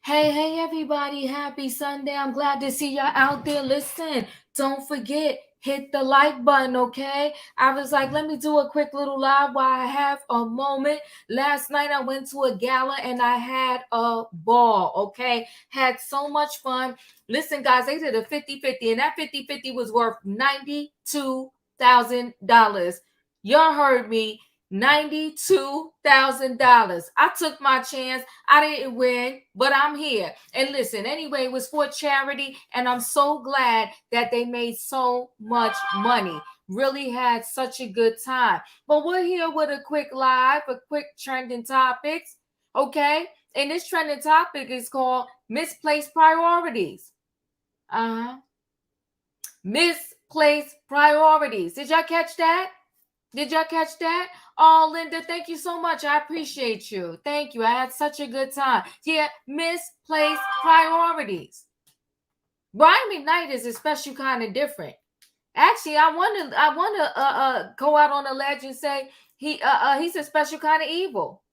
Hey, everybody. Happy Sunday. I'm glad to see y'all out there. Listen, don't forget, hit the like button, okay? I was like, let me do a quick little live while I have a moment. Last night I went to a gala and I had a ball, okay? Had so much fun. Listen, guys, they did a 50-50, and that 50-50 was worth $92,000. Y'all heard me. $92,000. I took my chance. I didn't win, but I'm here. And listen, anyway, it was for charity, and I'm so glad that they made so much money. Really had such a good time. But we're here with a quick live, a quick trending topics. Okay. And this trending topic is called misplaced priorities. Misplaced priorities. Did y'all catch that? Did y'all catch that? Oh, Linda, thank you so much. I appreciate you. Thank you. I had such a good time. Yeah, misplaced priorities. Brian McKnight is a special kind of different. Actually, I want to go out on a ledge and say he's a special kind of evil.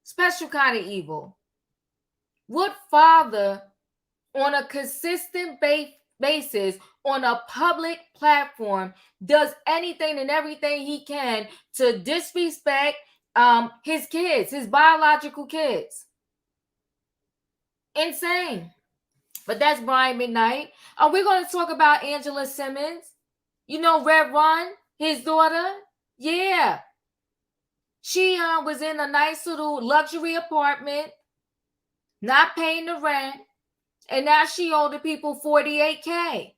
Special kind of evil. What father on a consistent basis on a public platform does anything and everything he can to disrespect his kids, his biological kids? Insane. But that's Brian McKnight. We're going to talk about Angela Simmons. You know, Red Run, his daughter. Yeah. She was in a nice little luxury apartment, not paying the rent. And now she owed the people $48K.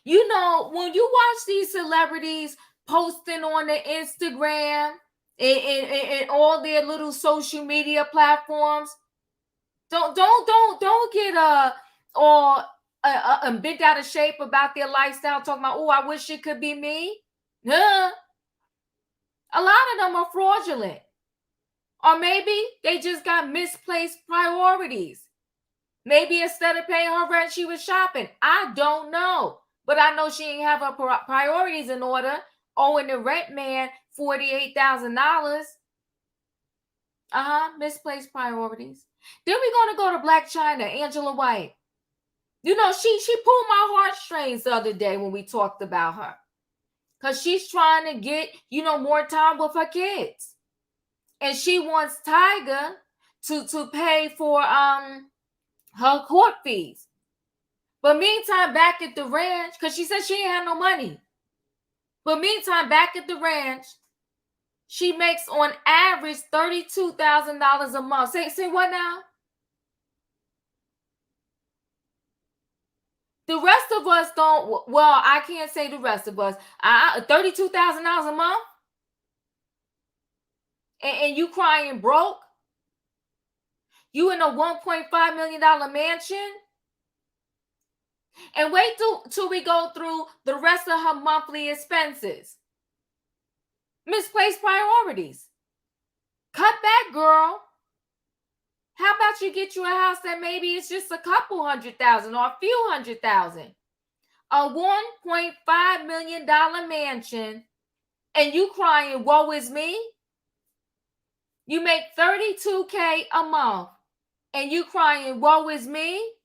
You know, when you watch these celebrities posting on the Instagram and all their little social media platforms, don't get all bent out of shape about their lifestyle, talking about, oh, I wish it could be me. Huh? A lot of them are fraudulent. Or maybe they just got misplaced priorities. Maybe instead of paying her rent, she was shopping. I don't know. But I know she ain't have her priorities in order, owing the rent man $48,000. Misplaced priorities. Then we're going to go to Blac Chyna, Angela White. You know, she pulled my heartstrings the other day when we talked about her. Because she's trying to get, more time with her kids. And she wants Tiger to pay for her court fees. But meantime, back at the ranch, because she said she ain't have no money. But meantime, back at the ranch, she makes on average $32,000 a month. Say what now? The rest of us don't. Well, I can't say the rest of us. $32,000 a month, and you crying broke. You in a $1.5 million mansion. And wait till we go through the rest of her monthly expenses. Misplaced priorities. Cut back, girl. How about you get you a house that maybe it's just a couple $100,000 or a few $100,000? A $1.5 million mansion, and you crying, woe is me? You make $32K a month, and you crying, woe is me?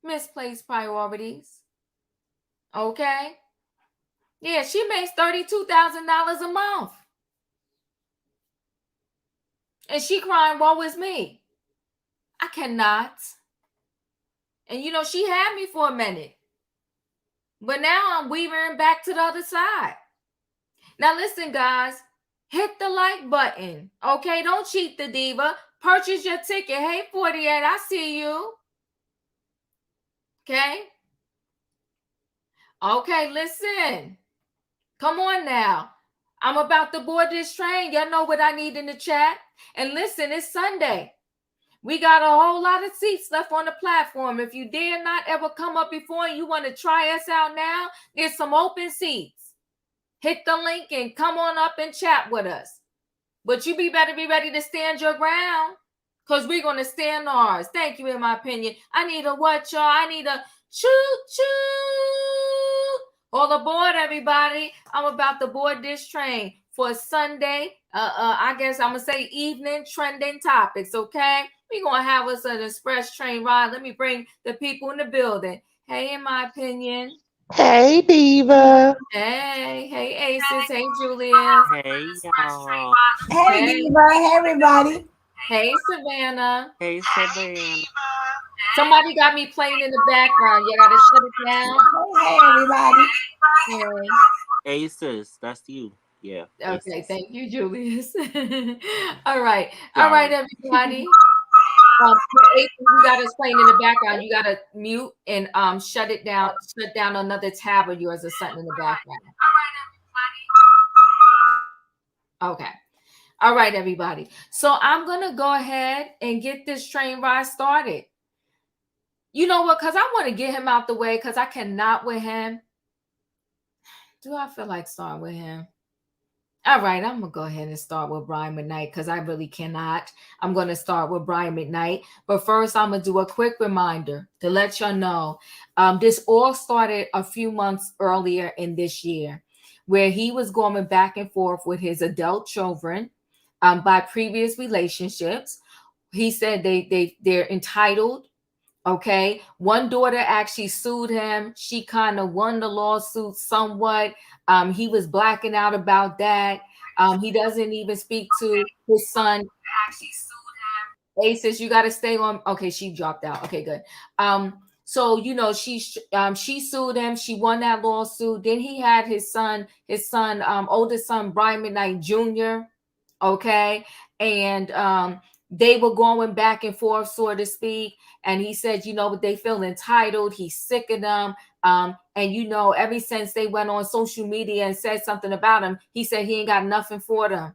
Misplaced priorities. Okay? Yeah, she makes $32,000 a month. And she crying, woe is me. I cannot. And she had me for a minute. But now I'm weaving back to the other side. Now listen, guys. Hit the like button. Okay? Don't cheat the diva. Purchase your ticket. Hey, 48, I see you. Okay? Okay, listen. Come on now. I'm about to board this train. Y'all know what I need in the chat. And listen, it's Sunday. We got a whole lot of seats left on the platform. If you dare not ever come up before and you want to try us out now, there's some open seats. Hit the link and come on up and chat with us. But you better be ready to stand your ground, because we're going to stand ours. Thank you, in my opinion. I need a what, y'all? I need a choo-choo. All aboard, everybody. I'm about to board this train for Sunday. I guess I'm going to say evening trending topics, okay? We're going to have us an express train ride. Let me bring the people in the building. Hey, in my opinion. Hey, Diva. Hey, Aces. Hey, Julius. Hey y'all. Hey, Hey, Diva. Hey, everybody. hey, Savannah. Hey Savannah. Somebody got me playing in the background. You got to shut it down. Hey, everybody. Hey. Aces, that's you. Yeah, Okay, Aces. thank you, Julius. All right, Sorry. everybody. You got us playing in the background. You got to mute and shut it down. Shut down another tab of yours or something in the background. Okay. All right, everybody. So I'm gonna go ahead and get this train ride started. You know what? Because I want to get him out the way because I cannot with him. Do I feel like starting with him? All right, I'm gonna go ahead and start with Brian McKnight because I really cannot. I'm gonna start with Brian McKnight, but first I'm gonna do a quick reminder to let y'all know. This all started a few months earlier in this year, where he was going back and forth with his adult children by previous relationships. He said they're entitled. Okay. One daughter actually sued him. She kind of won the lawsuit somewhat. He was blacking out about that. He doesn't even speak to his son. Aces, you got to stay on. Okay, she dropped out. Okay, good. So she sued him. She won that lawsuit. Then he had oldest son, Brian McKnight Jr. Okay, and they were going back and forth, so to speak. And he said, but they feel entitled. He's sick of them. And ever since they went on social media and said something about him, he said he ain't got nothing for them.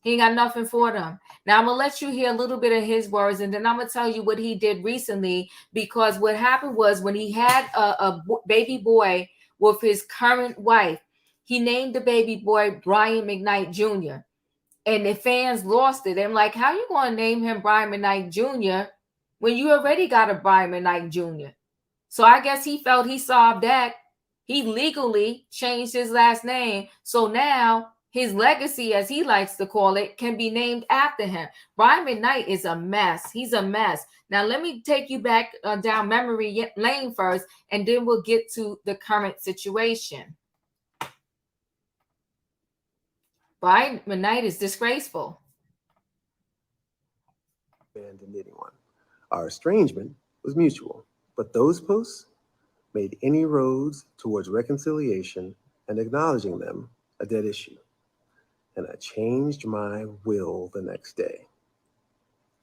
He ain't got nothing for them. Now, I'm going to let you hear a little bit of his words, and then I'm going to tell you what he did recently, because what happened was when he had a baby boy with his current wife, he named the baby boy Brian McKnight Jr., and the fans lost it. I'm like, how you going to name him Brian McKnight Jr. when you already got a Brian McKnight Jr.? So I guess he felt he solved that. He legally changed his last name. So now his legacy, as he likes to call it, can be named after him. Brian McKnight is a mess. He's a mess. Now, let me take you back down memory lane first, and then we'll get to the current situation. Brian McKnight is disgraceful. Abandoned anyone. Our estrangement was mutual, but those posts made any roads towards reconciliation and acknowledging them a dead issue. And I changed my will the next day.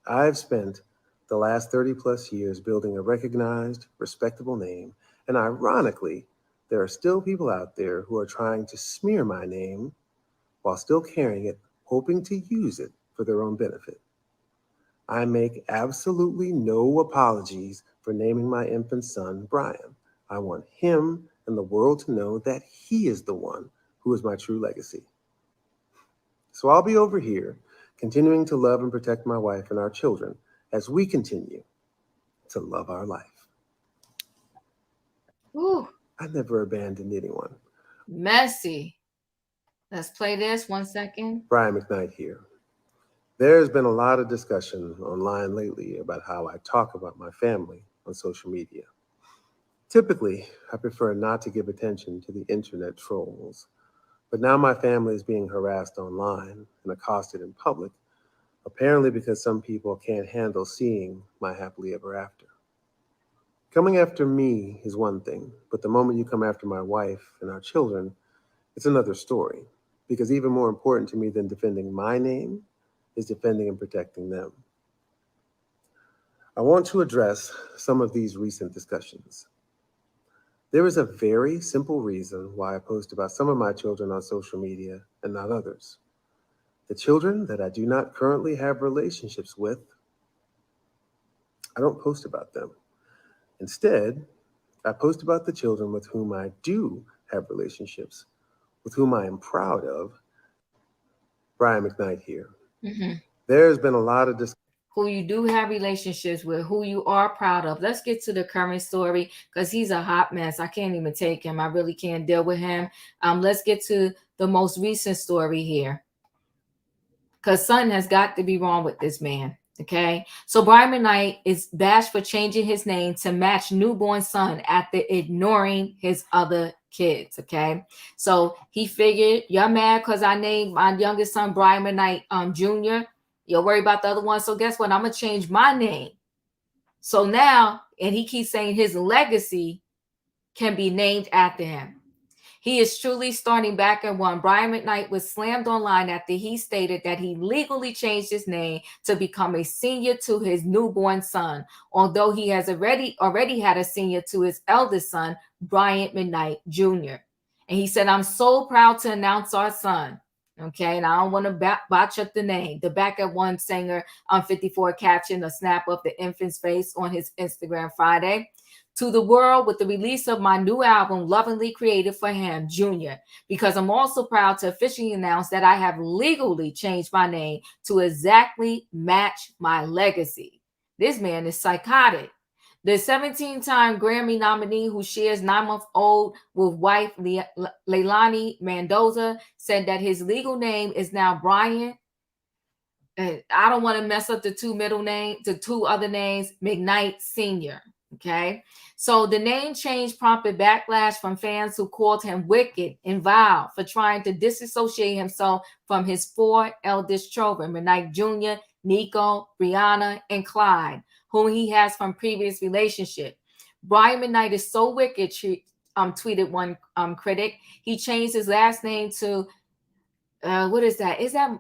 I've spent the last 30 plus years building a recognized, respectable name, and ironically, there are still people out there who are trying to smear my name while still carrying it, hoping to use it for their own benefit. I make absolutely no apologies for naming my infant son Brian. I want him and the world to know that he is the one who is my true legacy. So I'll be over here, continuing to love and protect my wife and our children as we continue to love our life. Ooh. I never abandoned anyone. Messy. Let's play this 1 second. Brian McKnight here. There's been a lot of discussion online lately about how I talk about my family on social media. Typically, I prefer not to give attention to the internet trolls, but now my family is being harassed online and accosted in public, apparently because some people can't handle seeing my happily ever after. Coming after me is one thing, but the moment you come after my wife and our children, it's another story, because even more important to me than defending my name is defending and protecting them. I want to address some of these recent discussions. There is a very simple reason why I post about some of my children on social media and not others. The children that I do not currently have relationships with, I don't post about them. Instead, I post about the children with whom I do have relationships, with whom I am proud of. Brian McKnight here. Mm-hmm. There's been a lot of discussion. Who you do have relationships with, who you are proud of. Let's get to the current story, because he's a hot mess. I can't even take him. I really can't deal with him. Let's get to the most recent story here, because something has got to be wrong with this man. Okay, so Brian McKnight is bashed for changing his name to match newborn son after ignoring his other kids. Okay, so he figured, you're mad because I named my youngest son Brian McKnight Jr. You're worried about the other one. So guess what? I'm gonna change my name. So now, and he keeps saying his legacy can be named after him. He is truly starting back at one. Brian McKnight was slammed online after he stated that he legally changed his name to become a senior to his newborn son, although he has already had a senior to his eldest son, Brian McKnight Jr. And he said, I'm so proud to announce our son. Okay, and I don't want to botch up the name. The back at one singer on 54 captioned a snap of the infant's face on his Instagram Friday. To the world with the release of my new album, lovingly created for him, Junior, because I'm also proud to officially announce that I have legally changed my name to exactly match my legacy. This man is psychotic. The 17-time Grammy nominee, who shares 9-month-old with wife Leilani Mendoza, said that his legal name is now Brian. And I don't want to mess up the two other names, McKnight Sr. Okay, so the name change prompted backlash from fans who called him wicked and vile for trying to disassociate himself from his 4 eldest children, McKnight Jr., Nico, Brianna, and Clyde, whom he has from previous relationship. Brian McKnight is so wicked, tweeted one critic. He changed his last name to what is that? Is that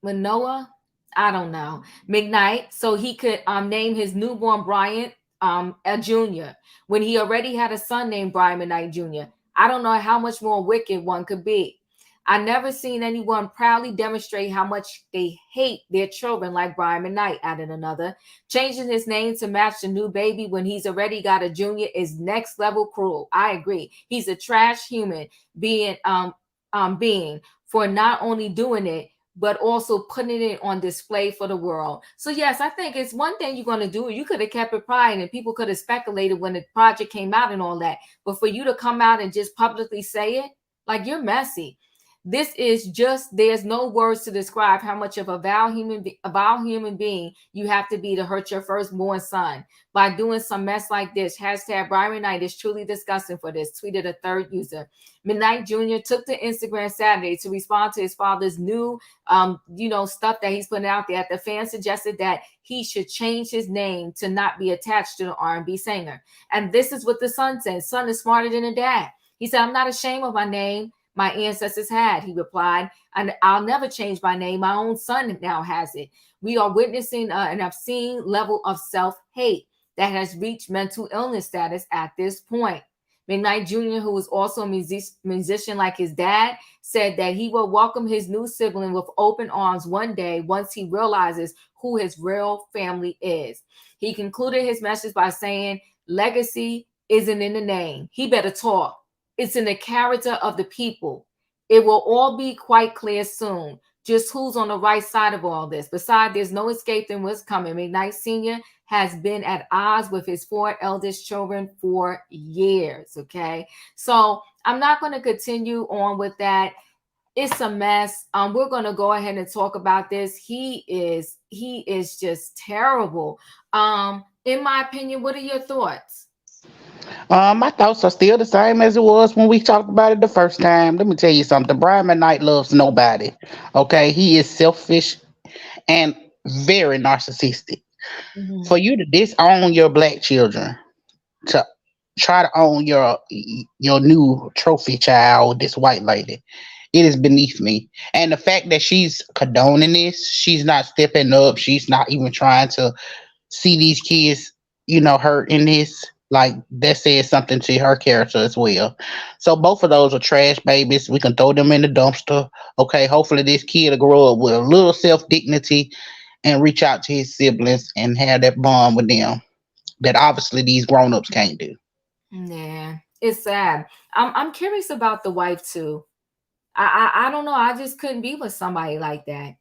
Manoa? I don't know. McKnight, so he could name his newborn Brian a junior when he already had a son named Brian McKnight Jr. I don't know how much more wicked one could be. I never seen anyone proudly demonstrate how much they hate their children like Brian McKnight, added another. Changing his name to match the new baby when he's already got a junior is next level cruel. I agree. He's a trash human being for not only doing it, but also putting it on display for the world. So yes, I think it's one thing you're going to do. You could have kept it private and people could have speculated when the project came out and all that. But for you to come out and just publicly say it, like, you're messy. This is just, there's no words to describe how much of a vile human being you have to be to hurt your firstborn son by doing some mess like this. Hashtag Brian McKnight is truly disgusting for this, tweeted a third user. McKnight Jr. took to Instagram Saturday to respond to his father's new, stuff that he's putting out there. The fan suggested that he should change his name to not be attached to the R&B singer. And this is what the son said. Son is smarter than a dad. He said, I'm not ashamed of my name my ancestors had, he replied, and I'll never change my name. My own son now has it. We are witnessing an obscene level of self-hate that has reached mental illness status at this point. McKnight Jr., who was also a musician like his dad, said that he will welcome his new sibling with open arms one day once he realizes who his real family is. He concluded his message by saying, legacy isn't in the name. He better talk. It's in the character of the people. It will all be quite clear soon, just who's on the right side of all this. Besides, there's no escaping what's coming. McKnight Sr. has been at odds with his 4 eldest children for years, okay? So I'm not going to continue on with that. It's a mess. We're going to go ahead and talk about this. He is just terrible. In my opinion, what are your thoughts? My thoughts are still the same as it was when we talked about it the first time. Let me tell you something. Brian McKnight loves nobody. Okay, he is selfish and very narcissistic. Mm-hmm. For you to disown your black children, to try to own your new trophy child, this white lady, it is beneath me. And the fact that she's condoning this, she's not stepping up. She's not even trying to see these kids, hurt in this. Like, that says something to her character as well. So both of those are trash babies. We can throw them in the dumpster. Okay, hopefully this kid will grow up with a little self dignity and reach out to his siblings and have that bond with them that obviously these grown ups can't do. Yeah, it's sad. I'm curious about the wife too. I don't know. I just couldn't be with somebody like that.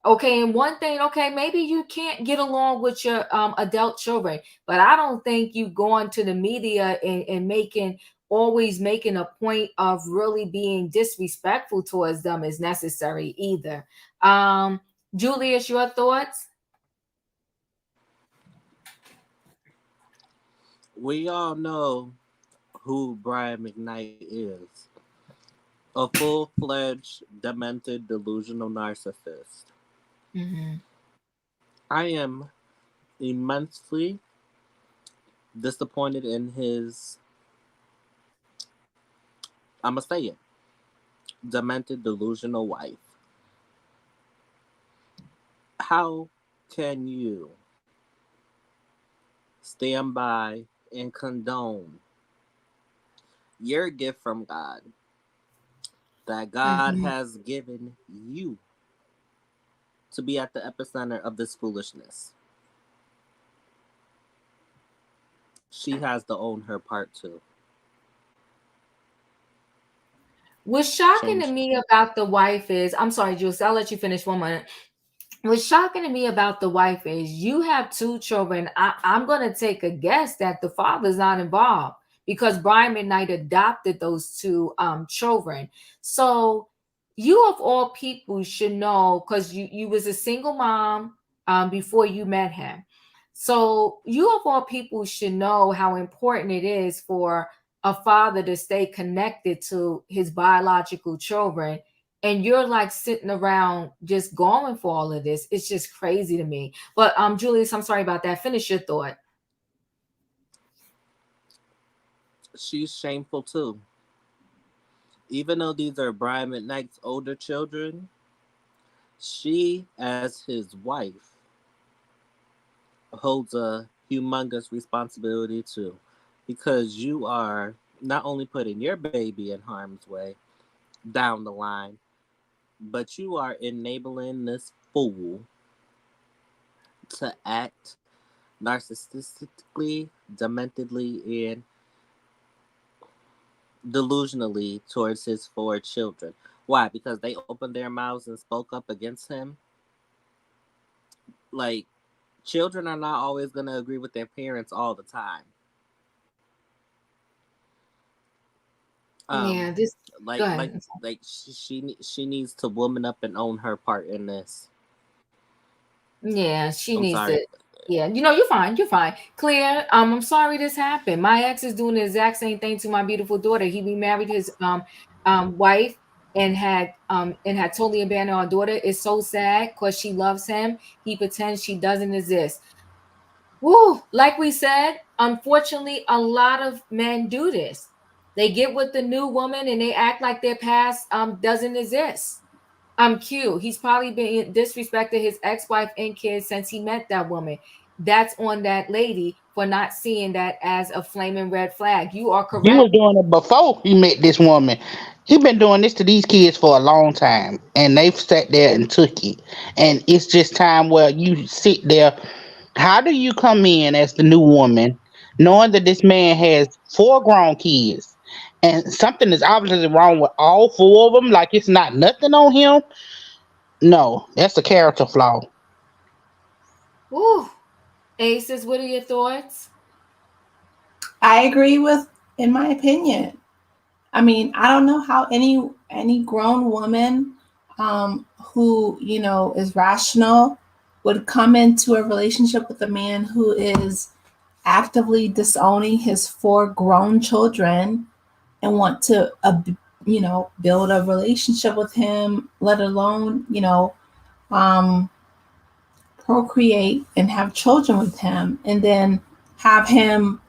Okay, and one thing, okay, maybe you can't get along with your adult children, but I don't think you going to the media and always making a point of really being disrespectful towards them is necessary either. Julius, your thoughts? We all know who Brian McKnight is. A full-fledged, demented, delusional narcissist. Mhm. I am immensely disappointed in his, I'm going to say it, demented, delusional wife. How can you stand by and condone your gift from God that God Mhm. has given you to be at the epicenter of this foolishness? She has to own her part too. What's shocking to Change. me about the wife is, I'm sorry, Jules, I'll let you finish 1 minute. What's shocking to me about the wife is you have 2 children. I'm going to take a guess that the father's not involved because Brian McKnight adopted those 2 children. So you of all people should know because you was a single mom before you met him. So you of all people should know how important it is for a father to stay connected to his biological children, and you're like sitting around just going for all of this. It's just crazy to me. But Julius, I'm sorry about that. Finish your thought. She's shameful too. Even though these are Brian McKnight's older children, she, as his wife, holds a humongous responsibility too. Because you are not only putting your baby in harm's way down the line, but you are enabling this fool to act narcissistically, dementedly, and delusionally towards his 4 children. Why? Because they opened their mouths and spoke up against him. Like, children are not always going to agree with their parents all the time. Yeah, Um, this go like, like, ahead. like she needs to woman up and own her part in this. Yeah, she I'm needs sorry. to. Yeah, you're fine. You're fine. Clear. I'm sorry this happened. My ex is doing the exact same thing to my beautiful daughter. He remarried his wife and had totally abandoned our daughter. It's so sad because she loves him. He pretends she doesn't exist. Woo, like we said, unfortunately, a lot of men do this. They get with the new woman and they act like their past doesn't exist. Q. He's probably been disrespected his ex-wife and kids since he met that woman. That's on that lady for not seeing that as a flaming red flag. You are He correct. was doing it before he met this woman. He been doing this to these kids for a long time, and they've sat there and took it. And it's just time where you sit there. How do you come in as the new woman, knowing that this man has 4 grown kids, and something is obviously wrong with all 4 of them? Like it's not nothing on him. No, that's a character flaw. Woo. Aces, what are your thoughts? I agree with, in my opinion. I mean, I don't know how any grown woman who is rational would come into a relationship with a man who is actively disowning his 4 grown children and want to build a relationship with him, let alone um, procreate and have children with him, and then have him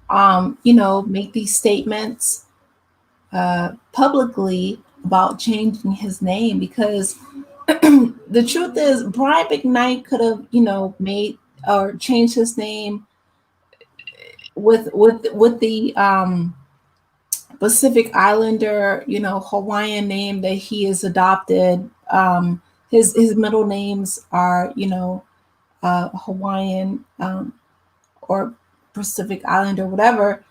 make these statements publicly about changing his name. Because the truth is Brian McKnight could have made or changed his name with the Pacific Islander, Hawaiian name that he is adopted. His middle names are Hawaiian, or Pacific Islander, whatever.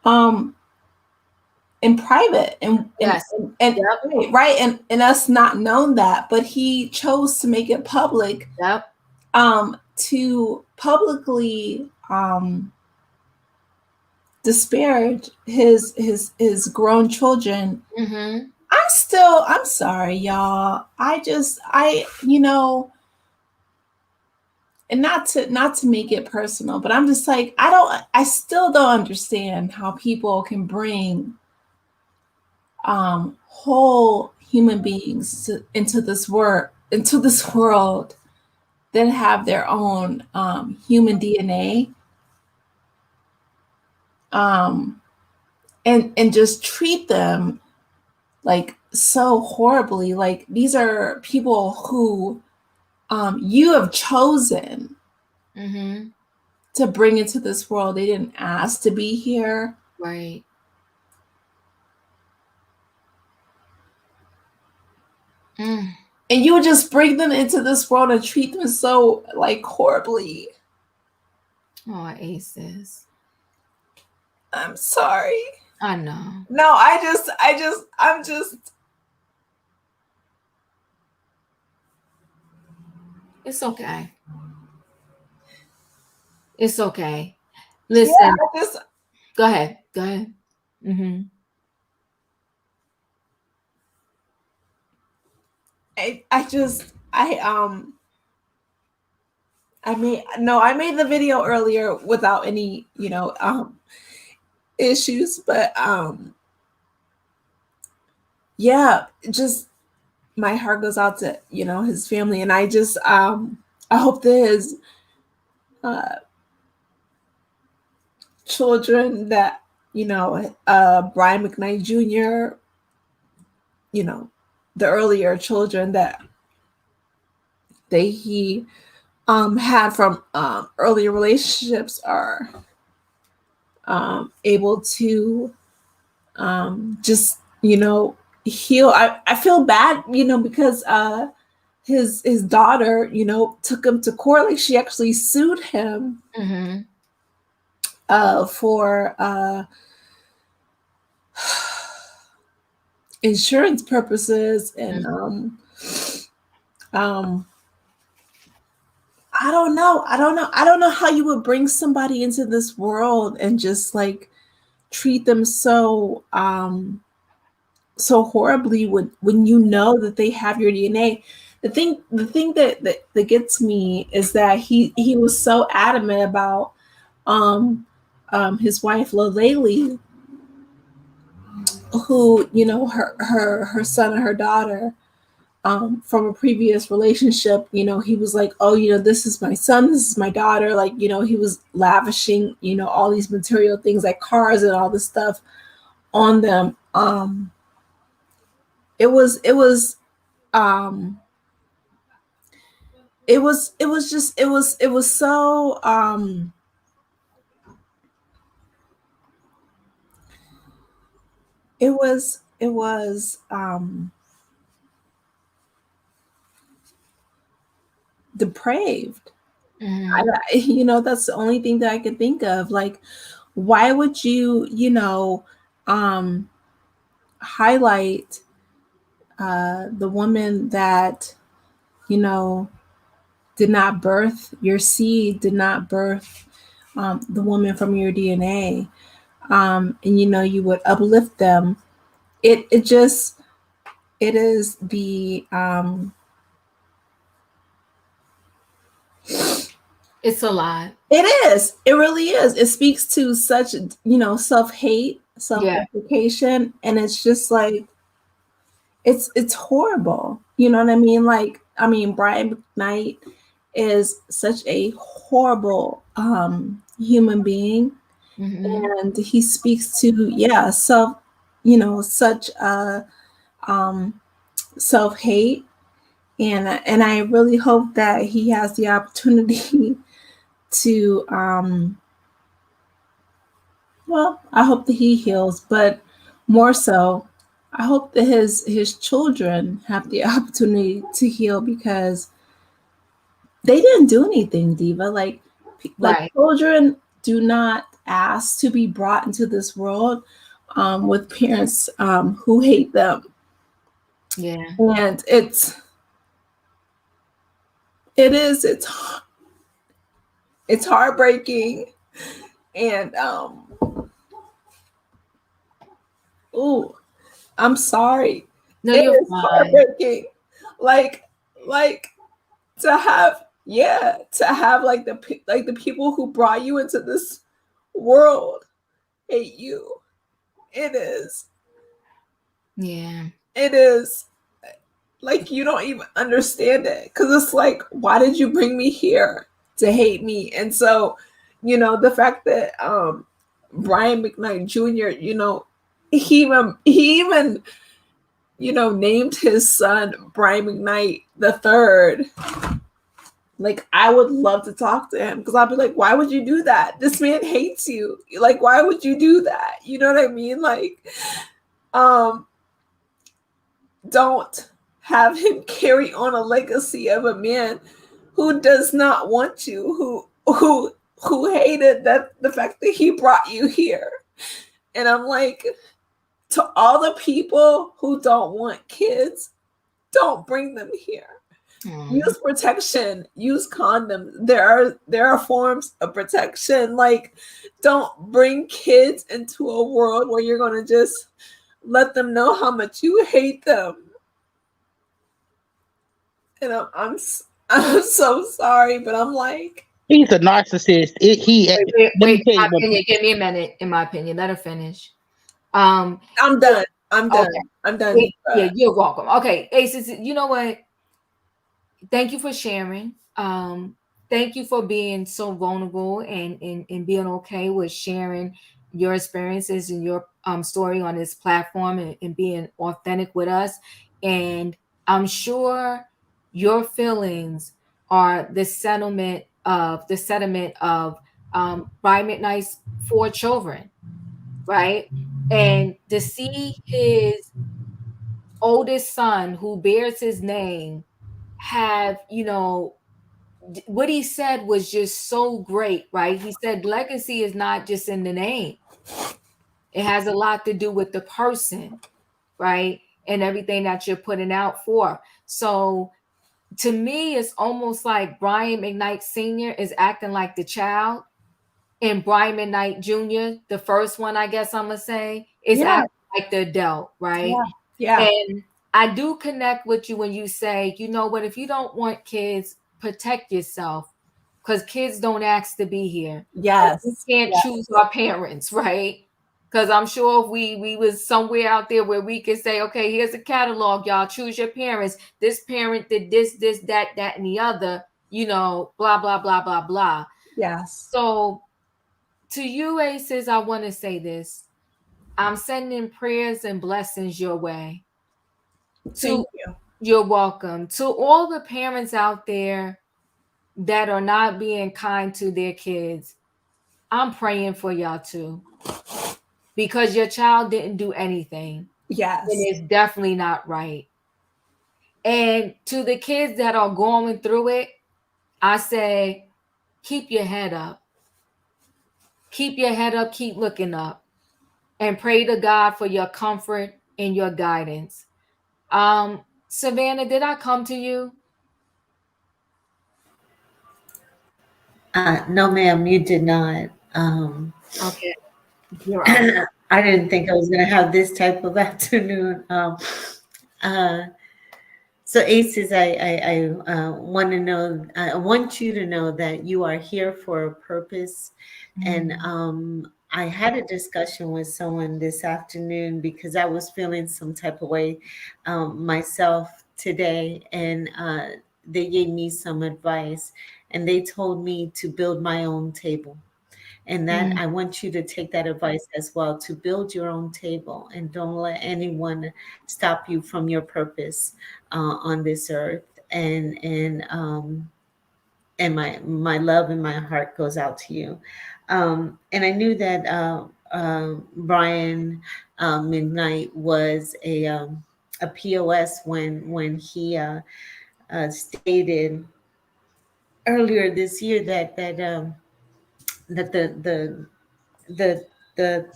Um, in private, and and Yes. and, Yep. right, and us not known that, but he chose to make it public, Yep. to publicly disparage his grown children. Mm-hmm. I'm sorry, y'all. I and not to make it personal, but I'm just like, I still don't understand how people can bring whole human beings into this world that have their own human DNA, and just treat them like so horribly. Like, these are people who you have chosen to bring into this world. They didn't ask to be here. Right. And you would just bring them into this world and treat them so like horribly. Oh, Aces. I'm sorry. I know. No, I'm just. It's okay. It's okay. Listen. Yeah, Go ahead. Go ahead. I made the video earlier without any, issues, but yeah, just my heart goes out to, his family, and I just I hope that his children, that Brian McKnight Jr., the earlier children that he had from earlier relationships are able to just heal. I feel bad, because his daughter, took him to court. Like, she actually sued him for insurance purposes, and I don't know how you would bring somebody into this world and just like treat them so so horribly when you know that they have your DNA. The thing that gets me is that he was so adamant about his wife Lalalie, who, her son and her daughter from a previous relationship. He was like, oh, this is my son, this is my daughter. Like, he was lavishing, all these material things like cars and all this stuff on them. It was so depraved. That's the only thing that I can think of. Like, why would you highlight the woman that did not birth your seed, did not birth the woman from your DNA, and you would uplift them. It is the it's a lot. It is. It really is. It speaks to such, self-hate, self-deprecation, and it's just like, it's horrible. You know what I mean? Like, Brian McKnight is such a horrible human being, and he speaks to self, such self-hate, and I really hope that he has the opportunity to I hope that he heals, but more so, I hope that his children have the opportunity to heal, because they didn't do anything, Diva. Like children do not ask to be brought into this world with parents who hate them. Yeah. And it's heartbreaking, and I'm sorry. No, you're fine. Heartbreaking. Like to have Yeah, to have like the people who brought you into this world hate you. It is. Yeah. It is. Like, you don't even understand it, because it's like, why did you bring me here to hate me? And so, the fact that Brian McKnight Jr., he even named his son Brian McKnight the third. Like, I would love to talk to him, because I'd be like, why would you do that? This man hates you. Like, why would you do that? You know what I mean? Like, don't have him carry on a legacy of a man who does not want you, who hated that the fact that he brought you here. And I'm like, to all the people who don't want kids, don't bring them here. Use protection, use condoms. There are forms of protection. Like, don't bring kids into a world where you're going to just let them know how much you hate them. And I'm so sorry, but I'm like, He's a narcissist. Let me Wait, tell my you what. opinion. Give me a minute. In my opinion, let her finish. I'm done. I'm done. Okay. I'm done. Yeah, you're welcome. Okay, Aces, you know what? Thank you for sharing. Thank you for being so vulnerable and being okay with sharing your experiences and your story on this platform, and being authentic with us. And I'm sure your feelings are the sentiment of Brian McKnight's 4 children, right? And to see his oldest son, who bears his name, have, what he said was just so great, right? He said legacy is not just in the name, it has a lot to do with the person, right? And everything that you're putting out for. So to me, it's almost like Brian McKnight Sr. is acting like the child, and Brian McKnight Jr., the first one, I guess I'm gonna say, is acting like the adult, right? Yeah. And I do connect with you when you say, you know what, if you don't want kids, protect yourself, because kids don't ask to be here. Yes. We can't choose our parents, right? Because I'm sure if we was somewhere out there where we could say, okay, here's a catalog, y'all choose your parents. This parent did this, that, and the other, blah, blah, blah, blah, blah. Yes. So to you, Aces, I want to say this. I'm sending prayers and blessings your way. Thank you. You're welcome. To all the parents out there that are not being kind to their kids, I'm praying for y'all too. Because your child didn't do anything. Yes. And it's definitely not right. And to the kids that are going through it, I say, keep your head up. Keep your head up, keep looking up. And pray to God for your comfort and your guidance. Savannah, did I come to you? No, ma'am, you did not. Okay. I didn't think I was going to have this type of afternoon. So Aces, I want to know, I want you to know that you are here for a purpose. And I had a discussion with someone this afternoon because I was feeling some type of way myself today. And they gave me some advice, and they told me to build my own table. And that I want you to take that advice as well, to build your own table and don't let anyone stop you from your purpose on this earth. And my love and my heart goes out to you. And I knew that Brian McKnight was a POS when he stated earlier this year that the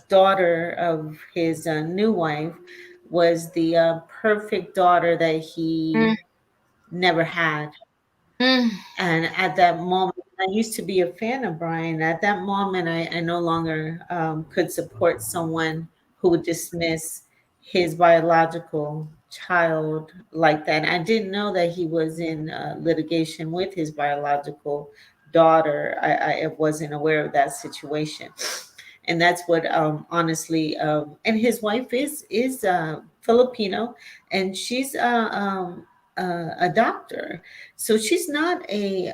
daughter of his new wife was the perfect daughter that he never had. And at that moment, I used to be a fan of Brian. At that moment, I no longer could support someone who would dismiss his biological child like that. I didn't know that he was in litigation with his biological daughter. I wasn't aware of that situation, and that's what honestly. And his wife is Filipino, and she's a doctor, so she's not a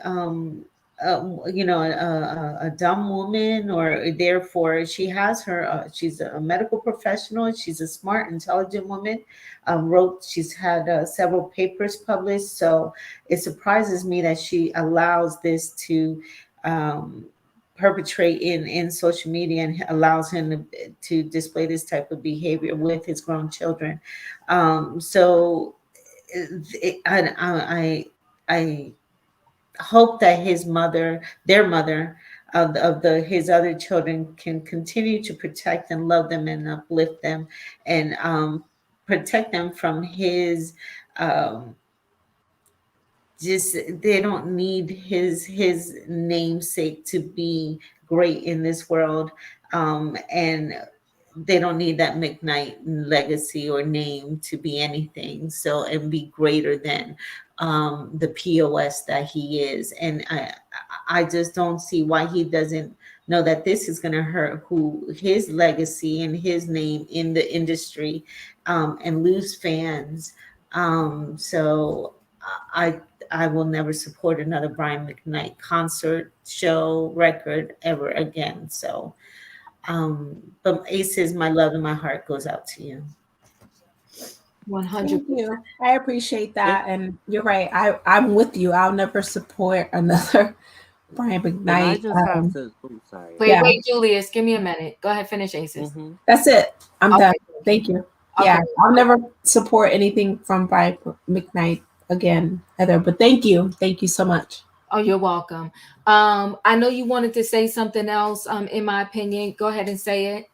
dumb woman, or therefore she has her. She's a medical professional. She's a smart, intelligent woman. She's had several papers published. So it surprises me that she allows this to perpetrate in social media and allows him to display this type of behavior with his grown children. So I hope that their mother, of his other children, can continue to protect and love them and uplift them, and protect them from his um, just they don't need his namesake to be great in this world, and they don't need that McKnight legacy or name to be anything, so and be greater than the POS that he is. And I just don't see why he doesn't know that this is going to hurt who his legacy and his name in the industry, and lose fans. So I I will never support another Brian McKnight concert, show, record ever again. So, but Aces, my love and my heart goes out to you. 100%. Thank you. I appreciate that. And you're right. I'm with you. I'll never support another Brian And I McKnight. just have to. Oh, sorry. Wait, Yeah. wait, Julius, give me a minute. Go ahead, finish Aces. Mhm. That's it. I'm Okay. done. Thank you. Yeah, Okay. I'll never support anything from Brian McKnight again, Heather. But thank you. Thank you so much. Oh, you're welcome. I know you wanted to say something else, in my opinion. Go ahead and say it.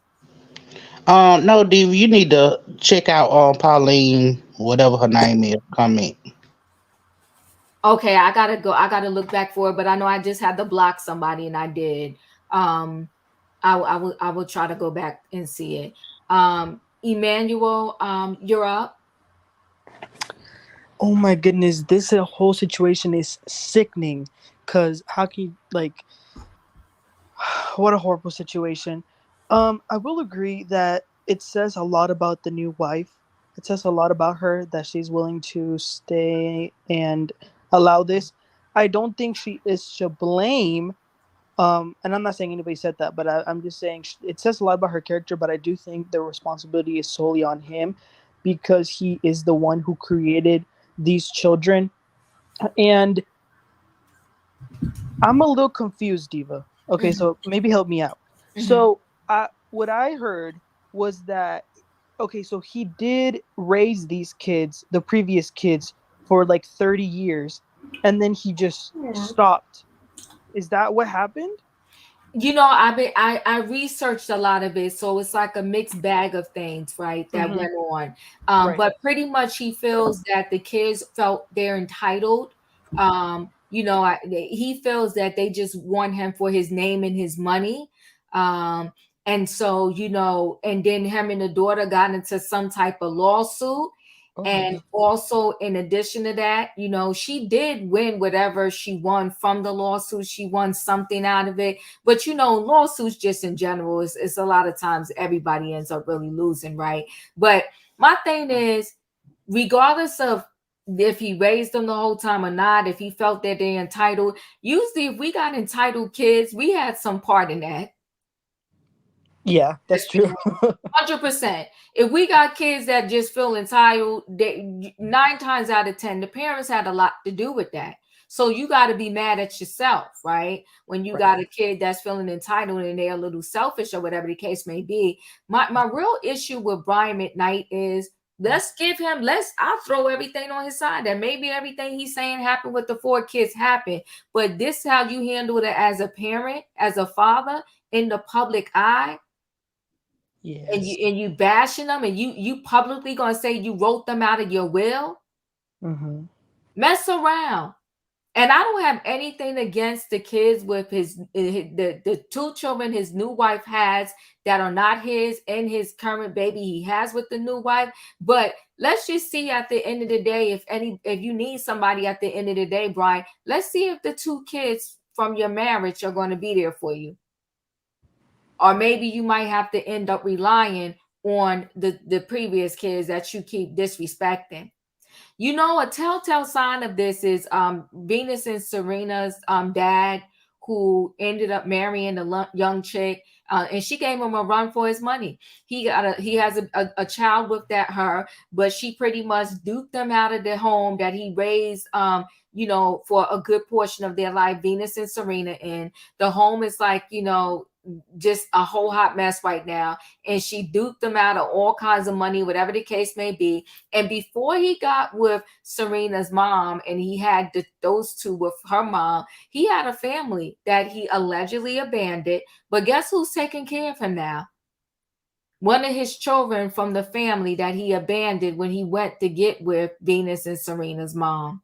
No, Diva, you need to check out Pauline, whatever her name is, comment. Okay, I gotta go. I gotta look back for it, but I know I just had to block somebody, and I did. I will try to go back and see it. Emmanuel, you're up. Oh my goodness, this whole situation is sickening. Cause how can you, like, what a horrible situation. I will agree that it says a lot about the new wife. It says a lot about her that she's willing to stay and allow this. I don't think she is to blame. And I'm not saying anybody said that, but I'm just saying it says a lot about her character. But I do think the responsibility is solely on him, because he is the one who created these children. And I'm a little confused, Diva. Okay, so maybe help me out. Mhm. So what I heard was that, okay, so he did raise these kids, the previous kids, for like 30 years, and then he just stopped. Is that what happened? You know, I researched a lot of it, so it's like a mixed bag of things, right, that went on. Right. But pretty much he feels that the kids felt they're entitled. You know, he feels that they just want him for his name and his money. And so, you know, and then him and the daughter got into some type of lawsuit. And also, in addition to that, you know, she did win whatever she won from the lawsuit. She won something out of it. But, you know, lawsuits just in general, it's a lot of times everybody ends up really losing, right? But my thing is, regardless of if he raised them the whole time or not, if he felt that they're entitled, usually if we got entitled kids, we had some part in that. Yeah, that's true. 100%. If we got kids that just feel entitled, 9 times out of 10, the parents had a lot to do with that. So you got to be mad at yourself, right? When you got a kid that's feeling entitled and they're a little selfish or whatever the case may be. My real issue with Brian McKnight is, I'll throw everything on his side. That maybe everything he's saying happened with the 4 kids happened. But this how you handle it as a parent, as a father, in the public eye. Yes. And you bashing them, and you publicly gonna say you wrote them out of your will. Mess around. And I don't have anything against the kids with the two children his new wife has that are not his, and his current baby he has with the new wife. But let's just see at the end of the day, if you need somebody at the end of the day, Brian, let's see if the two kids from your marriage are going to be there for you. Or maybe you might have to end up relying on the previous kids that you keep disrespecting. You know, a telltale sign of this is Venus and Serena's dad, who ended up marrying a young chick, and she gave him a run for his money. He has a child with that her, but she pretty much duped them out of the home that he raised. For a good portion of their life, Venus and Serena in the home is like, just a whole hot mess right now. And she duped them out of all kinds of money, whatever the case may be. And before he got with Serena's mom and he had those two with her mom, he had a family that he allegedly abandoned. But guess who's taking care of him now? One of his children from the family that he abandoned when he went to get with Venus and Serena's mom.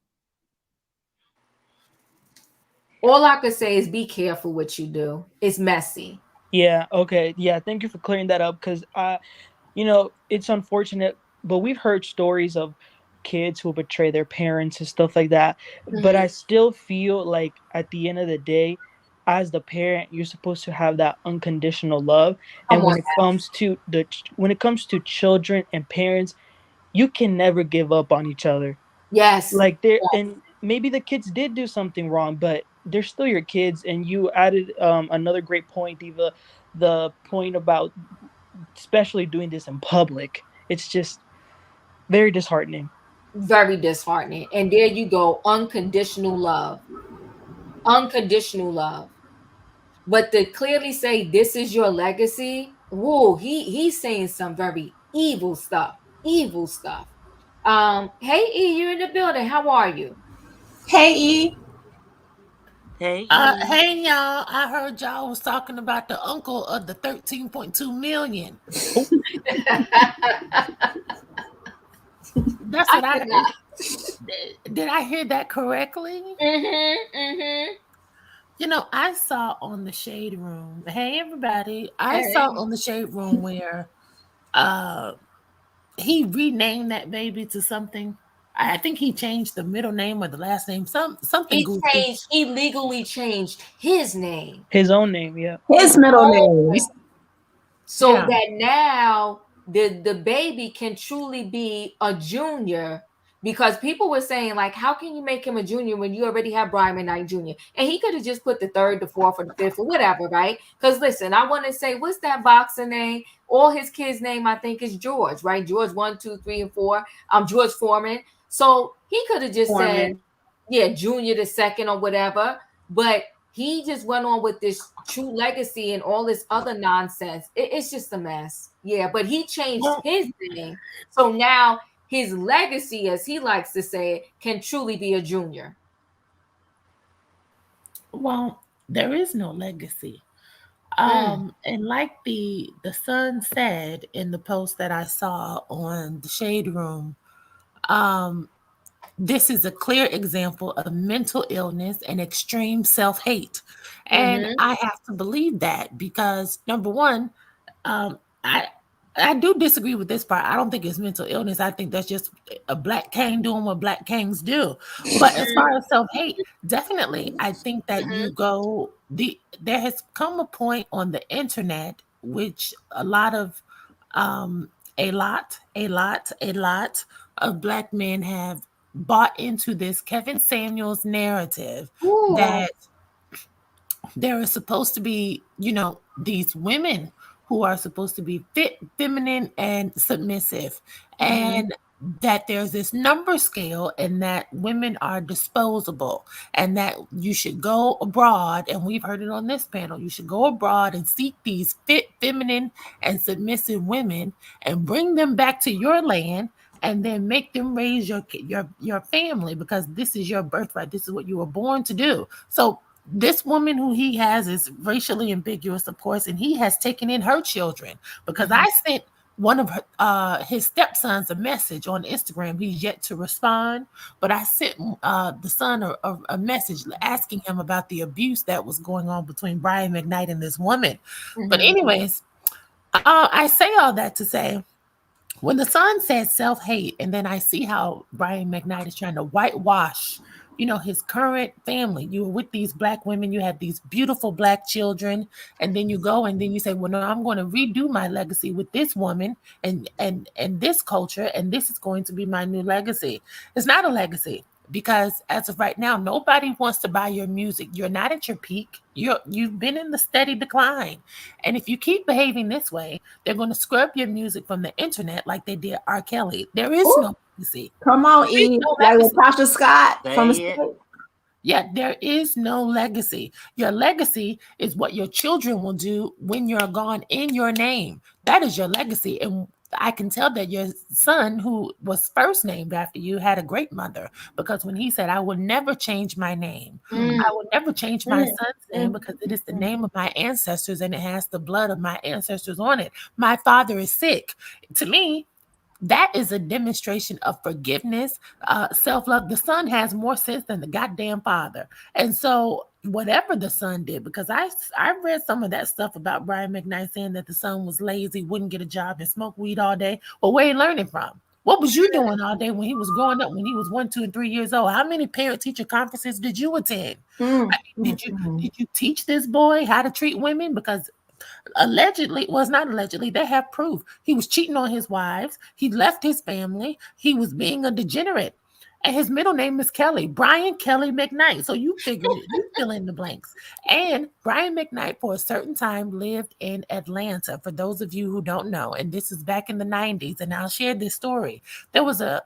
All I could say is be careful what you do. It's messy. Yeah, okay. Yeah, thank you for clearing that up, because it's unfortunate, but we've heard stories of kids who betray their parents and stuff like that. Mm-hmm. But I still feel like at the end of the day, as the parent, you're supposed to have that unconditional love. And when it comes to children and parents, you can never give up on each other. Yes. And maybe the kids did do something wrong, but they're still your kids. And you added another great point, Diva, the point about especially doing this in public. It's just very disheartening. Very disheartening. And there you go, unconditional love. Unconditional love. But to clearly say this is your legacy, whoa, he's saying some very evil stuff. Evil stuff. Hey E, you're in the building. How are you? Hey E. Hey, hey y'all! I heard y'all was talking about the uncle of the 13.2 million. That's what I did. I hear that correctly? I saw on the Shade Room. Hey everybody! I saw on the Shade Room where he renamed that baby to something. I think he changed the middle name or the last name. Something. He legally changed his name. His own name, yeah. His middle name. So that now the baby can truly be a junior, because people were saying, like, how can you make him a junior when you already have Brian McKnight Jr.? And he could have just put the third, the fourth, or the fifth, or whatever, right? Because listen, I want to say, what's that boxer name? All his kids' name, I think, is George, right? George 1, 2, 3, and 4. George Foreman. So he could have just said, junior the second or whatever. But he just went on with this true legacy and all this other nonsense. It's just a mess. Yeah, but he changed his name. So now his legacy, as he likes to say, can truly be a junior. Well, there is no legacy. And like the son said in the post that I saw on the Shade Room, this is a clear example of mental illness and extreme self-hate. And I have to believe that because, number one, I do disagree with this part. I don't think it's mental illness. I think that's just a Blac King doing what Blac Kings do. But as far as self-hate, definitely, I think that there has come a point on the internet which a lot of Black men have bought into this Kevin Samuels narrative that there is supposed to be, these women who are supposed to be fit, feminine, and submissive. And that there's this number scale and that women are disposable and that you should go abroad. And we've heard it on this panel. You should go abroad and seek these fit, feminine, and submissive women and bring them back to your land and then make them raise your family, because this is your birthright. This is what you were born to do. So this woman who he has is racially ambiguous, of course, and he has taken in her children, because I sent one of his stepsons a message on Instagram. He's yet to respond, but I sent the son a message asking him about the abuse that was going on between Brian McKnight and this woman. But anyways, I say all that to say, when the son said self-hate, and then I see how Brian McKnight is trying to whitewash, his current family. You were with these Black women, you had these beautiful Black children, and then you go and then you say, well, no, I'm going to redo my legacy with this woman and this culture, and this is going to be my new legacy. It's not a legacy. Because as of right now, nobody wants to buy your music. You're not at your peak. You've been in the steady decline. And if you keep behaving this way, they're going to scrub your music from the internet like they did R. Kelly. There is no legacy. Come on, E. Like with Tasha Scott from Yeah, there is no legacy. Your legacy is what your children will do when you're gone in your name. That is your legacy. And I can tell that your son, who was first named after you, had a great mother, because when he said, I will never change my name. I will never change my son's name because it is the name of my ancestors and it has the blood of my ancestors on it. My father is sick. To me, that is a demonstration of forgiveness, self-love. The son has more sense than the goddamn father. And so whatever the son did, because I read some of that stuff about Brian McKnight saying that the son was lazy, wouldn't get a job and smoke weed all day. Well, where are you learning from? What was you doing all day when he was growing up, when he was 1, 2, and 3 years old? How many parent-teacher conferences did you attend? Did you teach this boy how to treat women? Because allegedly, well, it's not allegedly, they have proof. He was cheating on his wives. He left his family. He was being a degenerate. And his middle name is Kelly, Brian Kelly McKnight. So you figure it, you fill in the blanks. And Brian McKnight, for a certain time, lived in Atlanta. For those of you who don't know, and this is back in the 90s, and I'll share this story. There was a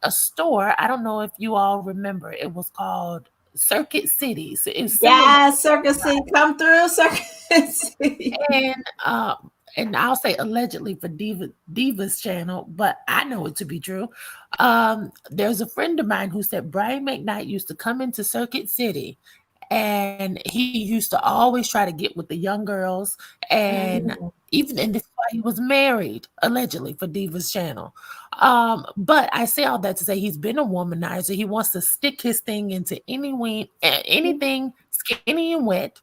store, I don't know if you all remember, it was called Circuit City. So Circuit City, come through, Circuit City. And I'll say allegedly for Diva's channel, but I know it to be true. There's a friend of mine who said Brian McKnight used to come into Circuit City and he used to always try to get with the young girls. And this is why he was married, allegedly, for Diva's channel. But I say all that to say he's been a womanizer. He wants to stick his thing into anything skinny and wet,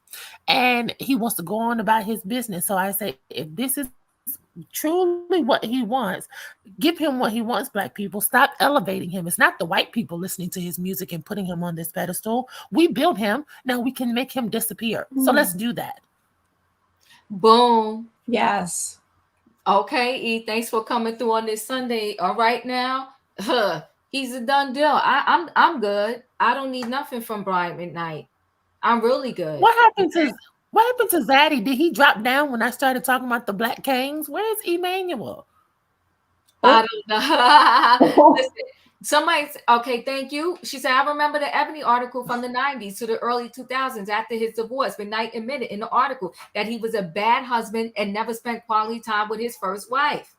and he wants to go on about his business. So I say, if this is truly what he wants, give him what he wants, Black people. Stop elevating him. It's not the white people listening to his music and putting him on this pedestal. We built him. Now we can make him disappear. So let's do that. Boom. Yes. Okay, E, thanks for coming through on this Sunday. All right now, he's a done deal. I'm good. I don't need nothing from Brian McKnight. I'm really good. What happened to Zaddy? Did he drop down when I started talking about the Black Kings? Where's Emmanuel? I don't know. Listen, somebody, okay, thank you. She said, I remember the Ebony article from the 90s to the early 2000s after his divorce. McKnight admitted in the article that he was a bad husband and never spent quality time with his first wife.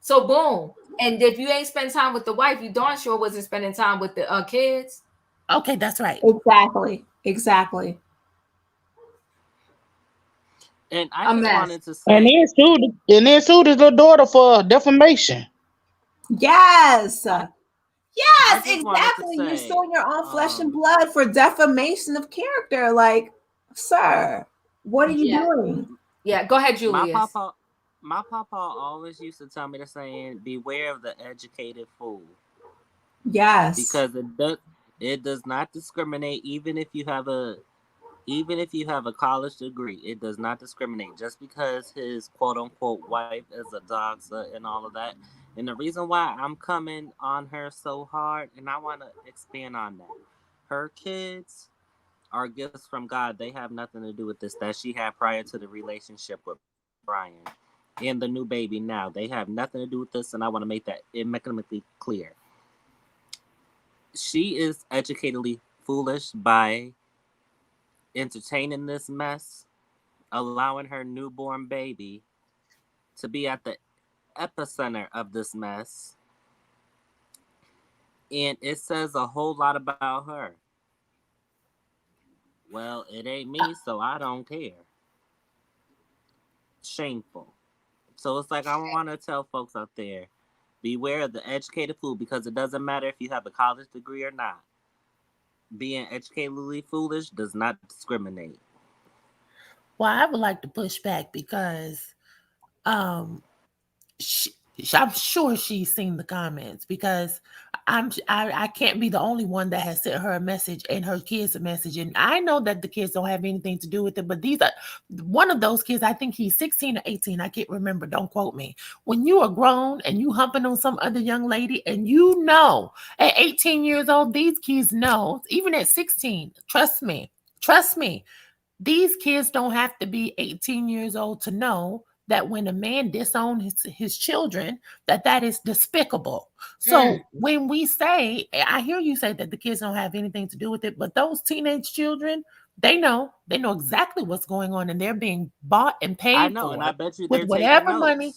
So boom. And if you ain't spend time with the wife, you darn sure wasn't spending time with the kids. Okay, that's right. Exactly. And I just wanted to say, and then sued his little daughter for defamation. Yes, exactly. Say, You're suing your own flesh and blood for defamation of character. Like, sir, what are you doing? Yeah, go ahead, Julius. My papa always used to tell me the saying, beware of the educated fool. Yes. Because it does not discriminate, even if you have a college degree, it does not discriminate. Just because his quote unquote wife is a doxer and all of that. And the reason why I'm coming on her so hard, and I want to expand on that. Her kids are gifts from God. They have nothing to do with this that she had prior to the relationship with Brian. And the new baby now. They have nothing to do with this, and I want to make that mechanically clear. She is educatedly foolish by entertaining this mess, allowing her newborn baby to be at the epicenter of this mess. And it says a whole lot about her. Well, it ain't me, so I don't care. Shameful. So it's like I want to tell folks out there, beware of the educated fool, because it doesn't matter if you have a college degree or not. Being educatedly foolish does not discriminate. Well, I would like to push back because um I'm sure she's seen the comments, because I can't be the only one that has sent her a message and her kids a message, and I know that the kids don't have anything to do with it, but these are one of those kids. I think he's 16 or 18. I can't remember. Don't quote me. When you are grown and you humping on some other young lady, and you know at 18 years old, these kids know, even at 16. Trust me. These kids don't have to be 18 years old to know that when a man disowns his children, that is despicable. So when we say, I hear you say that the kids don't have anything to do with it, but those teenage children, they know exactly what's going on, and they're being bought and paid I know, for and I bet you with they're taking whatever notes. money.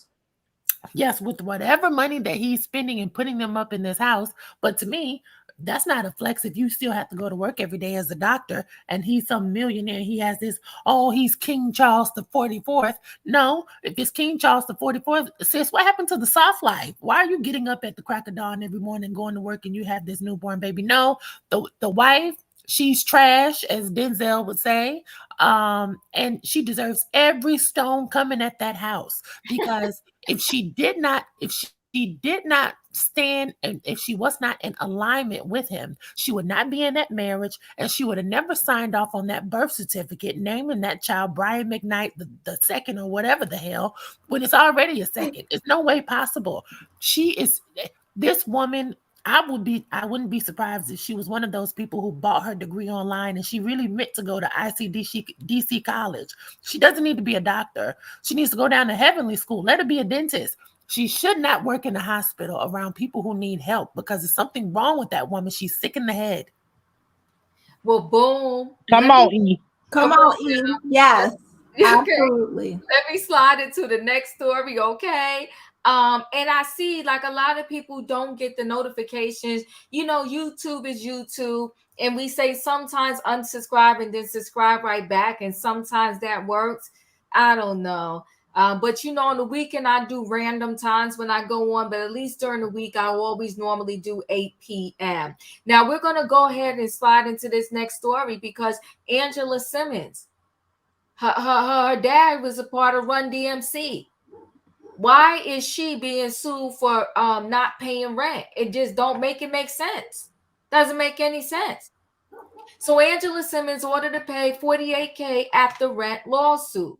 Yes, with whatever money that he's spending and putting them up in this house. But to me, that's not a flex if you still have to go to work every day as a doctor and he's some millionaire. He has this, oh, he's King Charles the 44th. No, if it's King Charles the 44th, sis, what happened to the soft life? Why are you getting up at the crack of dawn every morning going to work and you have this newborn baby? No, the wife, she's trash, as Denzel would say. And she deserves every stone coming at that house, because if she did not stand, and if she was not in alignment with him, she would not be in that marriage, and she would have never signed off on that birth certificate naming that child Brian McKnight the second, or whatever the hell, when it's already a second. It's no way possible. This woman, I wouldn't be surprised if she was one of those people who bought her degree online and she really meant to go to ICDC college. She doesn't need to be a doctor. She needs to go down to Heavenly School. Let her be a dentist. She should not work in a hospital around people who need help, because there's something wrong with that woman. She's sick in the head. Well, boom. Come on, E. Come on, E. Yes, absolutely. Let me slide into the next story, okay? And I see, like, a lot of people don't get the notifications. You know, YouTube is YouTube, and we say sometimes unsubscribe and then subscribe right back, and sometimes that works. I don't know. But you know, on the weekend I do random times when I go on, but at least during the week I always normally do 8 p.m. Now we're gonna go ahead and slide into this next story, because Angela Simmons, her dad was a part of Run DMC. Why is she being sued for not paying rent? It just don't make sense. Doesn't make any sense. So Angela Simmons ordered to pay $48,000 after rent lawsuit.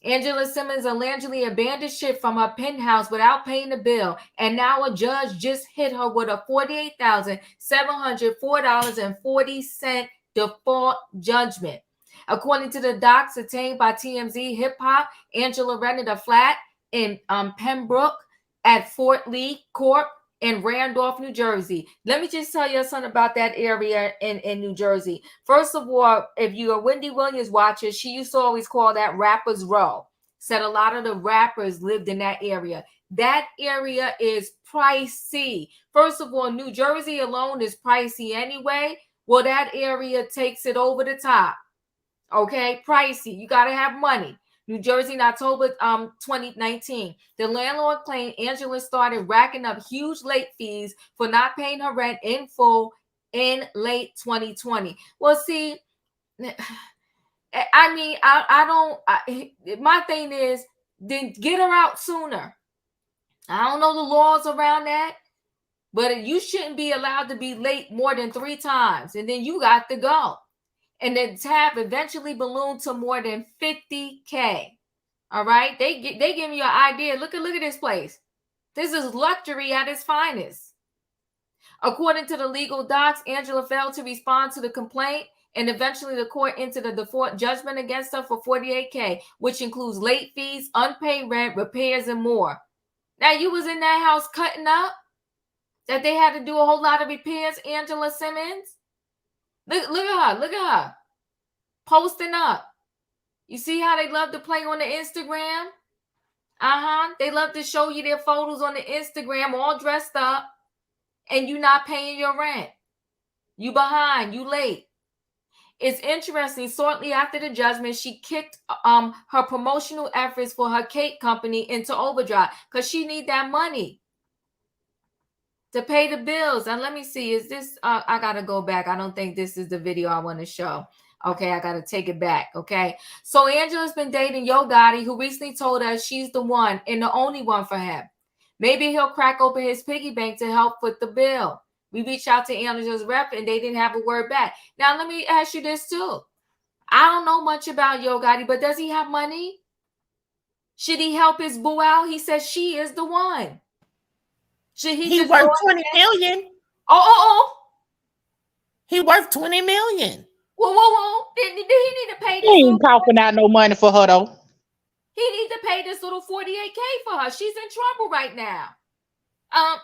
Angela Simmons allegedly abandoned ship from her penthouse without paying the bill, and now a judge just hit her with a $48,704.40 default judgment. According to the docs obtained by TMZ Hip Hop, Angela rented a flat in Pembroke at Fort Lee Court in Randolph, New Jersey. Let me just tell you something about that area in New Jersey. First of all, if you're a Wendy Williams watcher, she used to always call that Rappers Row. Said a lot of the rappers lived in that area. That area is pricey. First of all, New Jersey alone is pricey anyway. Well, that area takes it over the top. Okay, pricey. You got to have money. New Jersey in October 2019. The landlord claimed Angela started racking up huge late fees for not paying her rent in full in late 2020. Well, see, I mean, my thing is, then get her out sooner. I don't know the laws around that, but you shouldn't be allowed to be late more than 3 times, and then you got to go. And the tab eventually ballooned to more than $50,000. All right, they give you an idea. Look at this place. This is luxury at its finest. According to the legal docs, Angela failed to respond to the complaint, and eventually the court entered a default judgment against her for $48,000, which includes late fees, unpaid rent, repairs, and more. Now, you was in that house cutting up, that they had to do a whole lot of repairs, Angela Simmons. Look at her posting up. You see how they love to play on the Instagram? They love to show you their photos on the Instagram all dressed up, and you not paying your rent. You behind, you late. It's interesting. Shortly after the judgment, she kicked her promotional efforts for her cake company into overdrive because she need that money to pay the bills. And let me see, is this, I got to go back. I don't think this is the video I want to show. Okay, I got to take it back. Okay, so Angela's been dating Yo Gotti, who recently told us she's the one and the only one for him. Maybe he'll crack open his piggy bank to help foot the bill. We reached out to Angela's rep and they didn't have a word back. Now, let me ask you this too. I don't know much about Yo Gotti, but does he have money? Should he help his boo out? He says she is the one. Should he just worth 20 million? Oh. He worth 20 million. Whoa. Did he need to pay this? He ain't talking out no money for her though. He needs to pay this little 48K for her. She's in trouble right now.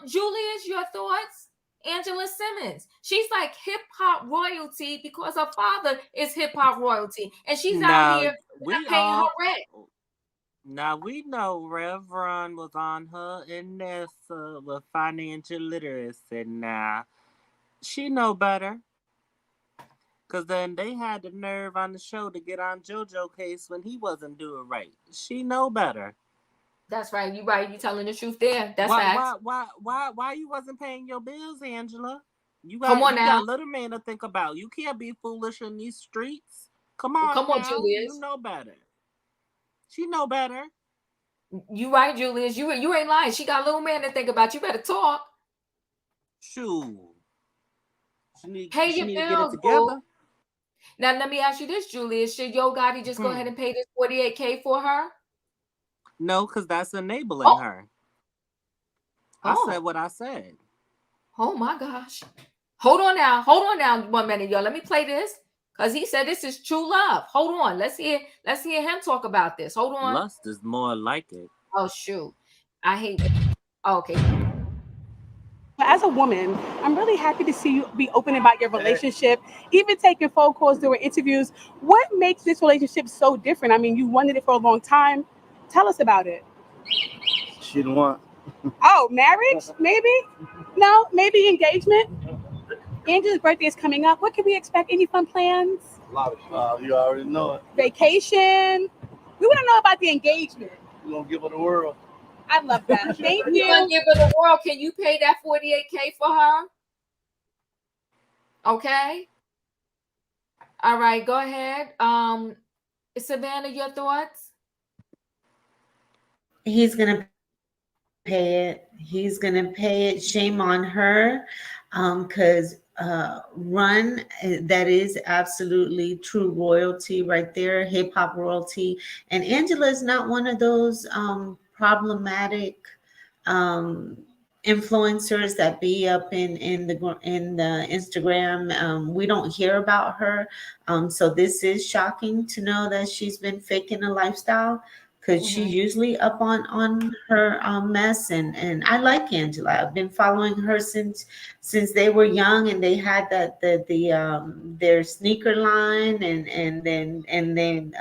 Julius, your thoughts? Angela Simmons. She's like hip hop royalty because her father is hip hop royalty, and she's out here paying her rent. Now we know Reverend was on her and Nessa with financial literacy. Now she know better, cause then they had the nerve on the show to get on JoJo case when he wasn't doing right. She know better. That's right. You right. You telling the truth there. That's facts. Why you wasn't paying your bills, Angela? You got little man to think about. You can't be foolish in these streets. Come on, Julius. You know better. She know better. You right, Julius. You ain't lying. She got little man to think about. You better talk. Shoot. She need your bills, to get it together. Boo. Now let me ask you this, Julius. Should Yo Gotti just go ahead and pay this 48K for her? No, because that's enabling her. I said what I said. Oh my gosh. Hold on now 1 minute, y'all. Let me play this. Because he said this is true love. Hold on. Let's hear him talk about this. Hold on. Lust is more like it. Oh, shoot. I hate it. Oh, okay. As a woman, I'm really happy to see you be open about your relationship, even taking phone calls during interviews. What makes this relationship so different? I mean, you wanted it for a long time. Tell us about it. She didn't want. Oh, marriage? Maybe? No, maybe engagement? Angela's birthday is coming up. What can we expect? Any fun plans? A lot of you already know it. Vacation? We want to know about the engagement. We're going to give her the world. I love that. Thank you. You're going to give her the world. Can you pay that 48K for her? Okay. All right, go ahead. Savannah, your thoughts? He's going to pay it. He's going to pay it. Shame on her. Because Run, that is absolutely true royalty right there, hip hop royalty. And Angela is not one of those problematic influencers that be up in the Instagram. We don't hear about her. So this is shocking to know that she's been faking a lifestyle, because she's usually up on her mess. And I like Angela. I've been following her since they were young, and they had their sneaker line, and then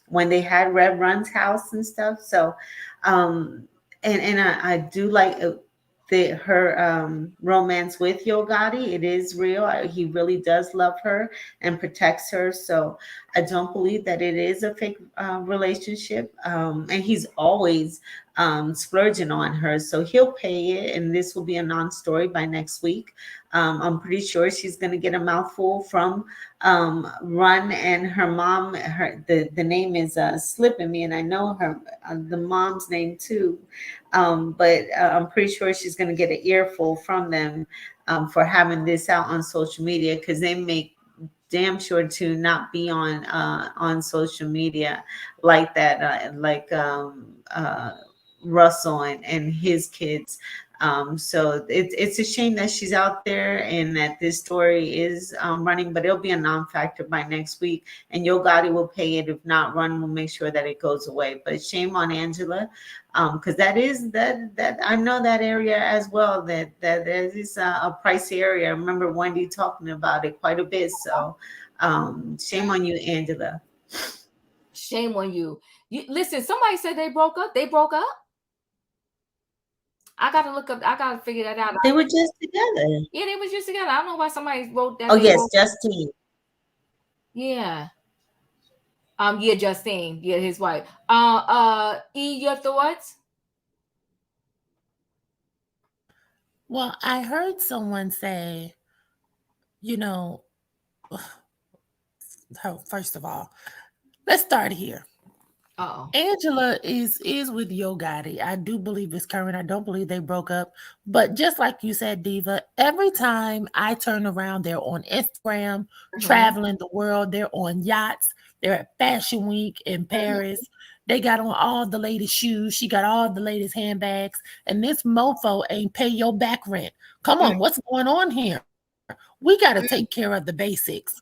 when they had Rev Run's house and stuff. So I do like her romance with Yo Gotti. It is real. He really does love her and protects her. So I don't believe that it is a fake relationship. And he's always splurging on her. So he'll pay it, and this will be a non-story by next week. I'm pretty sure she's going to get a mouthful from Run and her mom. The name is slipping me, and I know her the mom's name too. But I'm pretty sure she's going to get an earful from them for having this out on social media, because they make damn sure to not be on social media like that, Russell and his kids. So it's a shame that she's out there and that this story is running, but it'll be a non-factor by next week. And Yo Gotti will pay it. If not, Run will make sure that it goes away. But shame on Angela, because that I know that area as well. That is a pricey area. I remember Wendy talking about it quite a bit. So shame on you, Angela. Shame on you. Listen, somebody said they broke up. They broke up. I gotta look up. I gotta figure that out. They were just together. Yeah, they was just together. I don't know why somebody wrote that. Oh yes, Justine. Yeah. Yeah, Justine. Yeah, his wife. E, your thoughts? Well, I heard someone say, you know, first of all, let's start here. Uh-oh. Angela is with Yo Gotti. I do believe it's current. I don't believe they broke up. But just like you said, Diva, every time I turn around, they're on Instagram, traveling the world. They're on yachts. They're at Fashion Week in Paris. They got on all the latest shoes. She got all the latest handbags. And this mofo ain't pay your back rent. Come on, what's going on here? We got to take care of the basics.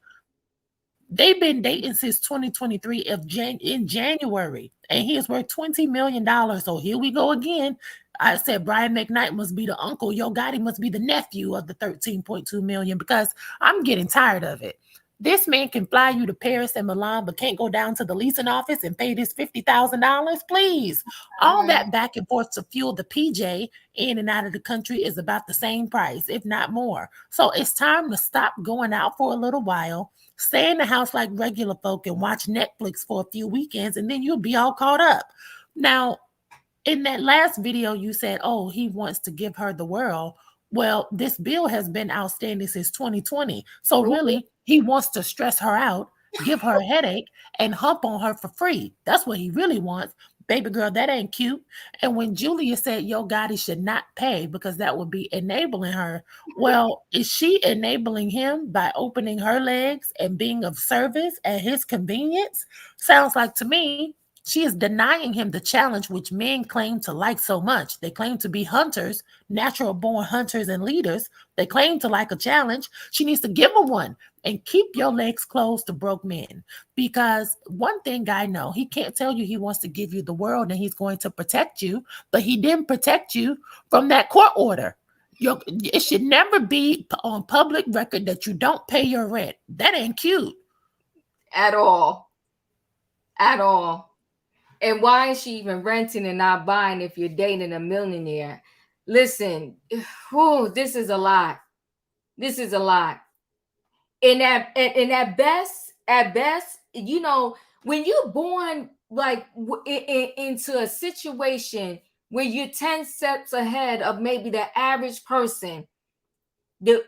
They've been dating since 2023 in January, and he is worth $20 million. So here we go again. I said Brian McKnight must be the uncle. Yo Gotti must be the nephew of the 13.2 million because I'm getting tired of it. This man can fly you to Paris and Milan, but can't go down to the leasing office and pay this $50,000. Please. All that back and forth to fuel the PJ in and out of the country is about the same price, if not more. So it's time to stop going out for a little while, stay in the house like regular folk and watch Netflix for a few weekends, and then you'll be all caught up. Now, in that last video, you said, oh, he wants to give her the world. Well, this bill has been outstanding since 2020. So really, he wants to stress her out, give her a headache, and hump on her for free. That's what he really wants. Baby girl, that ain't cute. And when Julia said Yo Gotti should not pay because that would be enabling her, well, is she enabling him by opening her legs and being of service at his convenience? Sounds like to me she is denying him the challenge which men claim to like so much. They claim to be hunters, natural born hunters and leaders. They claim to like a challenge. She needs to give him one and keep your legs closed to broke men. Because one thing I know, he can't tell you he wants to give you the world and he's going to protect you, but he didn't protect you from that court order. It should never be on public record that you don't pay your rent. That ain't cute. At all. At all. And why is she even renting and not buying if you're dating a millionaire? Listen, this is a lot. This is a lot. And at best, you know, when you're born like into a situation where you're 10 steps ahead of maybe the average person,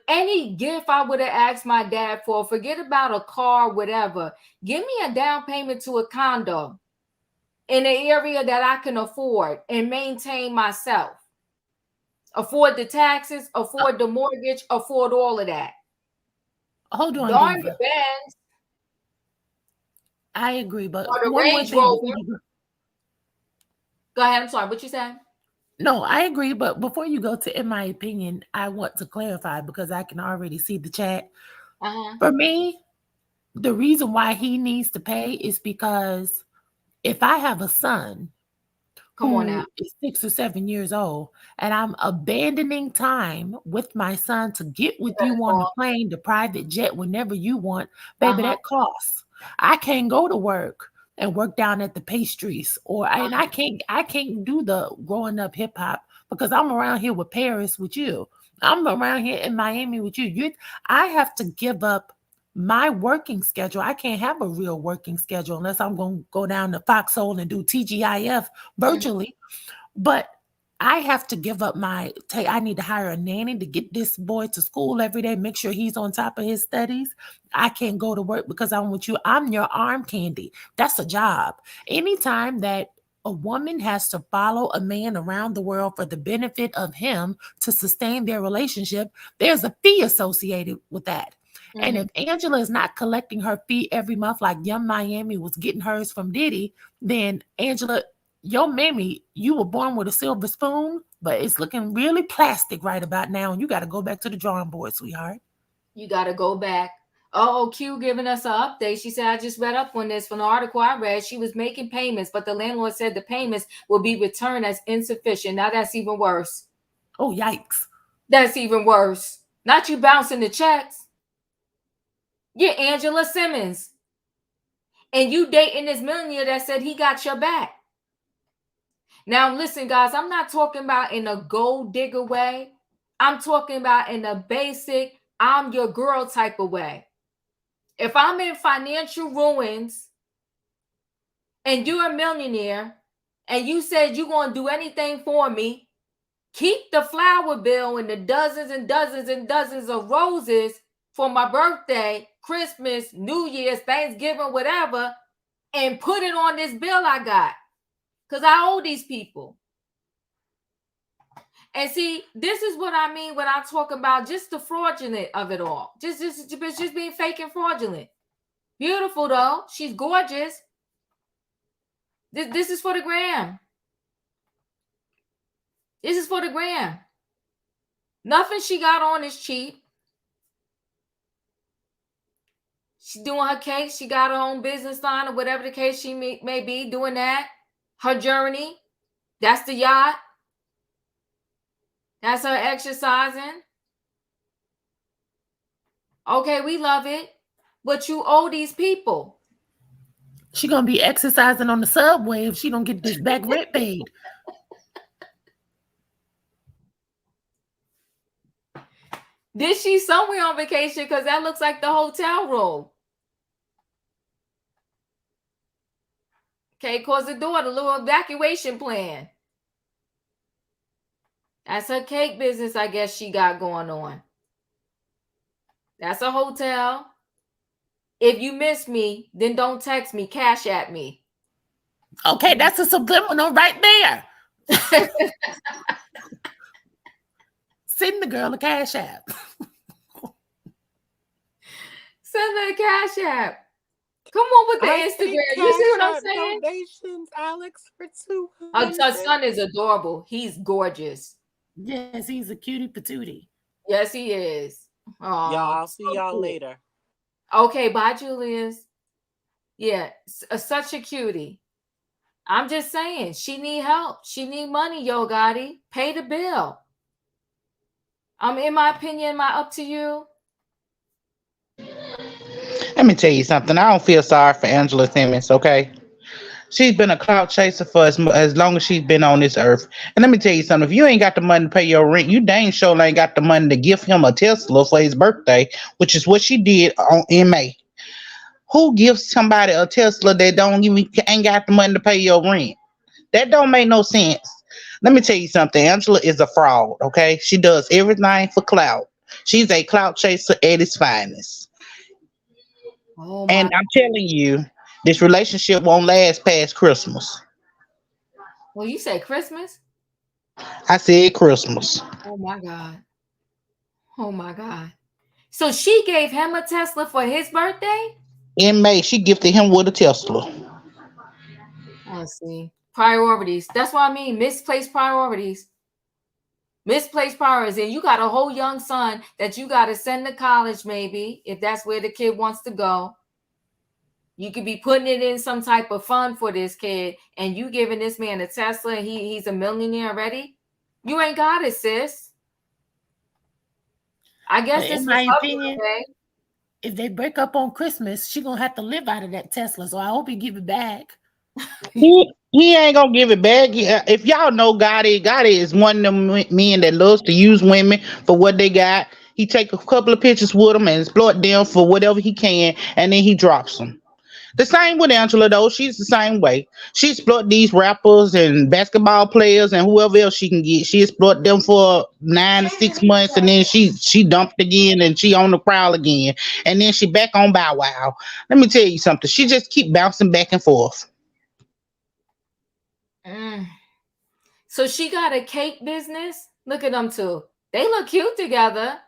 any gift I would have asked my dad for, forget about a car, whatever, give me a down payment to a condo in an area that I can afford and maintain myself. Afford the taxes, afford the mortgage, afford all of that. Hold on, Darn Diva. the Benz. I agree, but Or the one more Range thing. Rover. Go ahead. I'm sorry. What you said? No, I agree, but before you go to in my opinion, I want to clarify because I can already see the chat. For me, the reason why he needs to pay is because if I have a son who is 6 or 7 years old and I'm abandoning time with my son to get with you on the plane, the private jet, whenever you want, baby, that costs. I can't go to work and work down at the pastries and I can't do the growing up hip hop because I'm around here with Paris with you. I'm around here in Miami with you. I have to give up my working schedule. I can't have a real working schedule unless I'm going to go down to Foxhole and do TGIF virtually. But I have to give up I need to hire a nanny to get this boy to school every day, make sure he's on top of his studies. I can't go to work because I'm with you. I'm your arm candy. That's a job. Anytime that a woman has to follow a man around the world for the benefit of him to sustain their relationship, there's a fee associated with that. And if Angela is not collecting her fee every month like Young Miami was getting hers from Diddy, then Angela, your mammy, you were born with a silver spoon, but it's looking really plastic right about now, and you got to go back to the drawing board, sweetheart. You got to go back. Oh, Q giving us an update. She said, I just read up on this from the article I read. She was making payments, but the landlord said the payments will be returned as insufficient. Now that's even worse. Oh, yikes. That's even worse. Not you bouncing the checks. You're Angela Simmons. And you dating this millionaire that said he got your back. Now, listen, guys, I'm not talking about in a gold digger way. I'm talking about in a basic, I'm your girl type of way. If I'm in financial ruins and you're a millionaire and you said you're going to do anything for me, keep the flower bill and the dozens and dozens and dozens of roses for my birthday, Christmas, New Year's, Thanksgiving, whatever, and put it on this bill I got. Because I owe these people. And see, this is what I mean when I talk about just the fraudulent of it all. Just being fake and fraudulent. Beautiful though. She's gorgeous. This is for the gram. This is for the gram. Nothing she got on is cheap. She's doing her cake. She got her own business line or whatever the case she may be, doing that. Her journey. That's the yacht. That's her exercising. Okay, we love it. But you owe these people. She gonna be exercising on the subway if she don't get this back rent paid. Did she somewhere on vacation? Because that looks like the hotel room. Okay, close the door, the little evacuation plan. That's her cake business, I guess she got going on. That's a hotel. If you miss me, then don't text me, cash at me. Okay, that's a subliminal right there. Send the girl a cash app. Send her a cash app. Come on with the Instagram. You see what I'm saying? Donations, Alex, for her son is adorable. He's gorgeous. Yes, he's a cutie patootie. Yes, he is. Y'all, I'll see y'all later. Okay, bye, Julius. Yeah, such a cutie. I'm just saying, she need help. She need money, Yo Gotti. Pay the bill. In my opinion, am I up to you? Let me tell you something. I don't feel sorry for Angela Simmons, okay? She's been a clout chaser for as long as she's been on this earth. And let me tell you something. If you ain't got the money to pay your rent, you dang sure ain't got the money to give him a Tesla for his birthday, which is what she did in May. Who gives somebody a Tesla that ain't got the money to pay your rent? That don't make no sense. Let me tell you something. Angela is a fraud, okay? She does everything for clout. She's a clout chaser at its finest. Oh, and I'm telling you, this relationship won't last past Christmas. Well, you said Christmas? I said Christmas. Oh my God. Oh my God. So she gave him a Tesla for his birthday? In May, she gifted him with a Tesla. I see. Priorities. That's what I mean. Misplaced priorities. Misplaced priorities. And you got a whole young son that you got to send to college, maybe, if that's where the kid wants to go. You could be putting it in some type of fund for this kid, and you giving this man a Tesla, and he's a millionaire already. You ain't got it, sis. I guess this in was my up opinion, today. If they break up on Christmas, she gonna have to live out of that Tesla. So I hope he give it back. He ain't gonna give it back. If y'all know Gotti is one of them men that loves to use women for what they got. He take a couple of pictures with them and exploit them for whatever he can, and then he drops them. The same with Angela though. She's the same way. She exploit these rappers and basketball players and whoever else she can get. She exploit them for 9 to 6 months, and then she dumped again, and she on the prowl again, and then she back on Bow Wow. Let me tell you something. She just keep bouncing back and forth. So she got a cake business. Look at them two. They look cute together.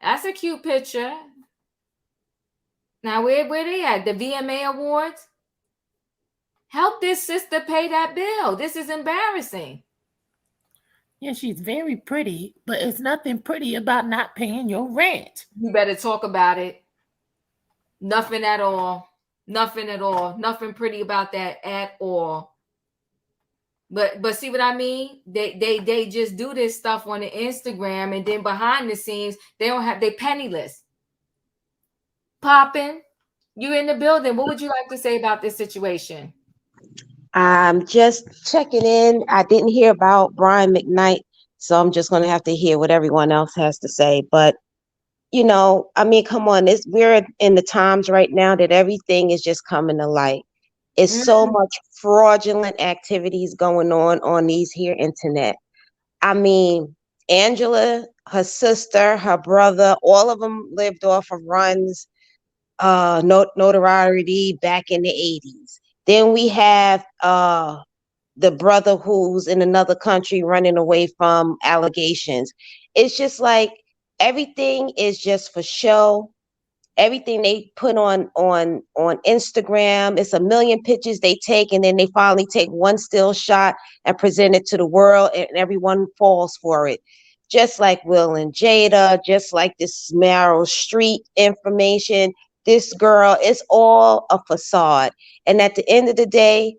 That's a cute picture. Now, where they at? The VMA Awards? Help this sister pay that bill. This is embarrassing. Yeah, she's very pretty, but it's nothing pretty about not paying your rent. You better talk about it. Nothing at all. Nothing at all. Nothing pretty about that at all. But see what I mean? They just do this stuff on the Instagram, and then behind the scenes, they penniless. Poppin', you in the building. What would you like to say about this situation? I'm just checking in. I didn't hear about Brian McKnight, so I'm just going to have to hear what everyone else has to say. But I mean, come on, we're in the times right now that everything is just coming to light. It's so much fraudulent activities going on these here internet. I mean, Angela, her sister, her brother, all of them lived off of runs, notoriety back in the 80s. Then we have the brother who's in another country running away from allegations. It's just like everything is just for show. Everything they put on Instagram, it's a million pictures they take, and then they finally take one still shot and present it to the world, and everyone falls for it. Just like Will and Jada, just like this Meryl Streep information, this girl, it's all a facade. And at the end of the day,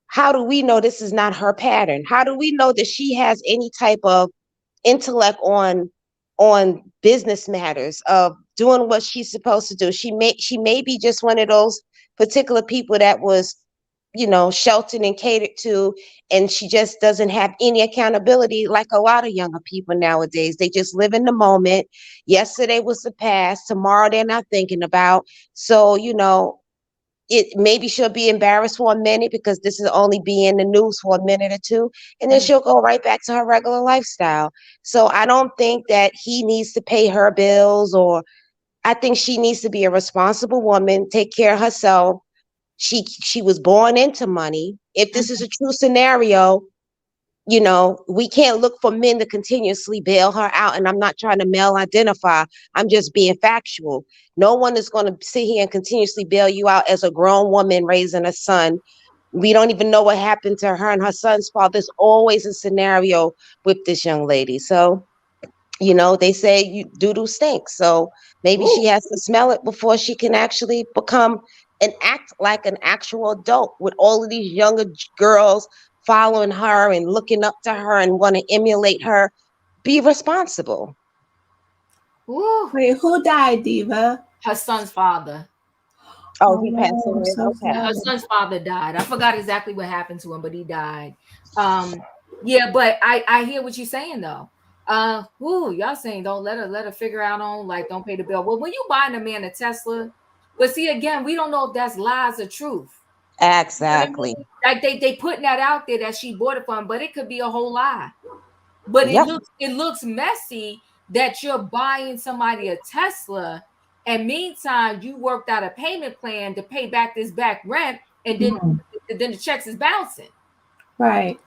how do we know this is not her pattern? How do we know that she has any type of intellect on business matters of doing what she's supposed to do? She may be just one of those particular people that was, sheltered and catered to, and she just doesn't have any accountability like a lot of younger people nowadays. They just live in the moment. Yesterday was the past. Tomorrow they're not thinking about. So, it maybe she'll be embarrassed for a minute because this is only be in the news for a minute or two, and then she'll go right back to her regular lifestyle. So I don't think that he needs to pay her bills, or I think she needs to be a responsible woman, take care of herself. She was born into money. If this is a true scenario, we can't look for men to continuously bail her out. And I'm not trying to male identify. I'm just being factual. No one is going to sit here and continuously bail you out as a grown woman raising a son. We don't even know what happened to her and her son's father. There's always a scenario with this young lady. So, they say doo-doo stinks. So maybe she has to smell it before she can actually become and act like an actual adult, with all of these younger girls following her and looking up to her and want to emulate her. Be responsible. Ooh. Wait, who died, Diva? Her son's father. Oh, he passed away. So Okay. Her son's father died. I forgot exactly what happened to him, but he died. Yeah, but I hear what you're saying though. Y'all saying don't let her figure out on, like, don't pay the bill. Well, when you buying a man a Tesla, but see, again, we don't know if that's lies or truth. Exactly. You know what I mean? Like they putting that out there that she bought it from, but it could be a whole lie. But it looks messy that you're buying somebody a Tesla, and meantime you worked out a payment plan to pay back this back rent, and then the checks is bouncing. Right.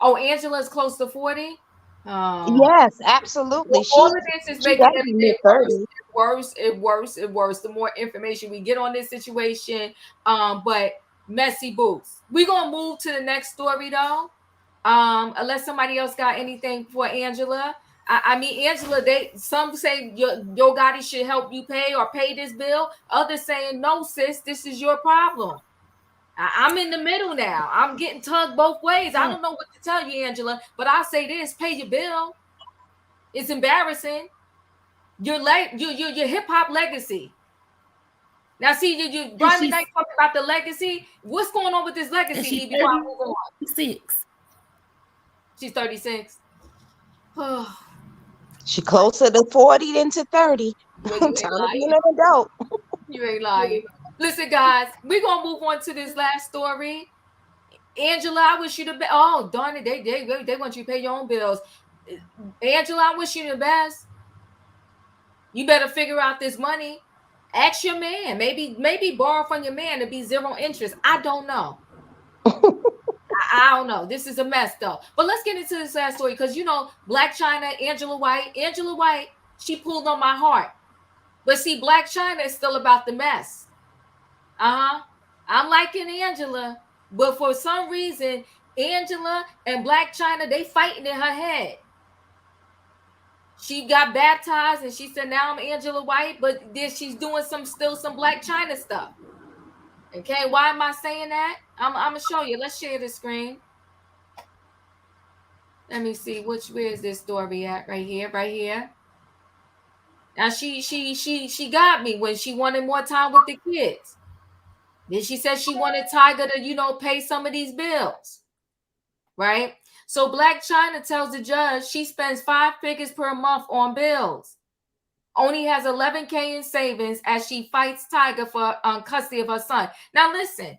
Oh, Angela's close to 40. Yes, absolutely. All of this is making everything worse. Worse. The more information we get on this situation, but messy boots. We're gonna move to the next story though. Unless somebody else got anything for Angela. I mean, Angela, some say your Gotti should help you pay or pay this bill. Others saying, no, sis, this is your problem. I'm in the middle now. I'm getting tugged both ways. I don't know what to tell you, Angela, but I'll say this: pay your bill. It's embarrassing. Your hip hop legacy. Now, see, you Brian McKnight talking about the legacy. What's going on with this legacy? Before I move on. 36. She's 36. She closer to 40 than to 30. Well, I'm trying to be an adult. You ain't lying. Listen, guys, we're gonna move on to this last story. Angela, I wish you the best. Oh, darn it, they want you to pay your own bills. Angela, I wish you the best. You better figure out this money. Ask your man. Maybe borrow from your man to be zero interest. I don't know. I don't know. This is a mess though. But let's get into this last story because Blac Chyna, Angela White, she pulled on my heart. But see, Blac Chyna is still about the mess. I'm liking Angela, but for some reason, Angela and Blac Chyna, they fighting in her head. She got baptized and she said, now I'm Angela White, but then she's doing still some Blac Chyna stuff. Okay, why am I saying that? I'm gonna show you. Let's share the screen. Let me see where is this story at? Right here. Now she got me when she wanted more time with the kids. Then she said she wanted Tiger to, pay some of these bills. Right? So Blac Chyna tells the judge she spends 5 figures per month on bills. only has 11K in savings as she fights Tiger for custody of her son. Now listen,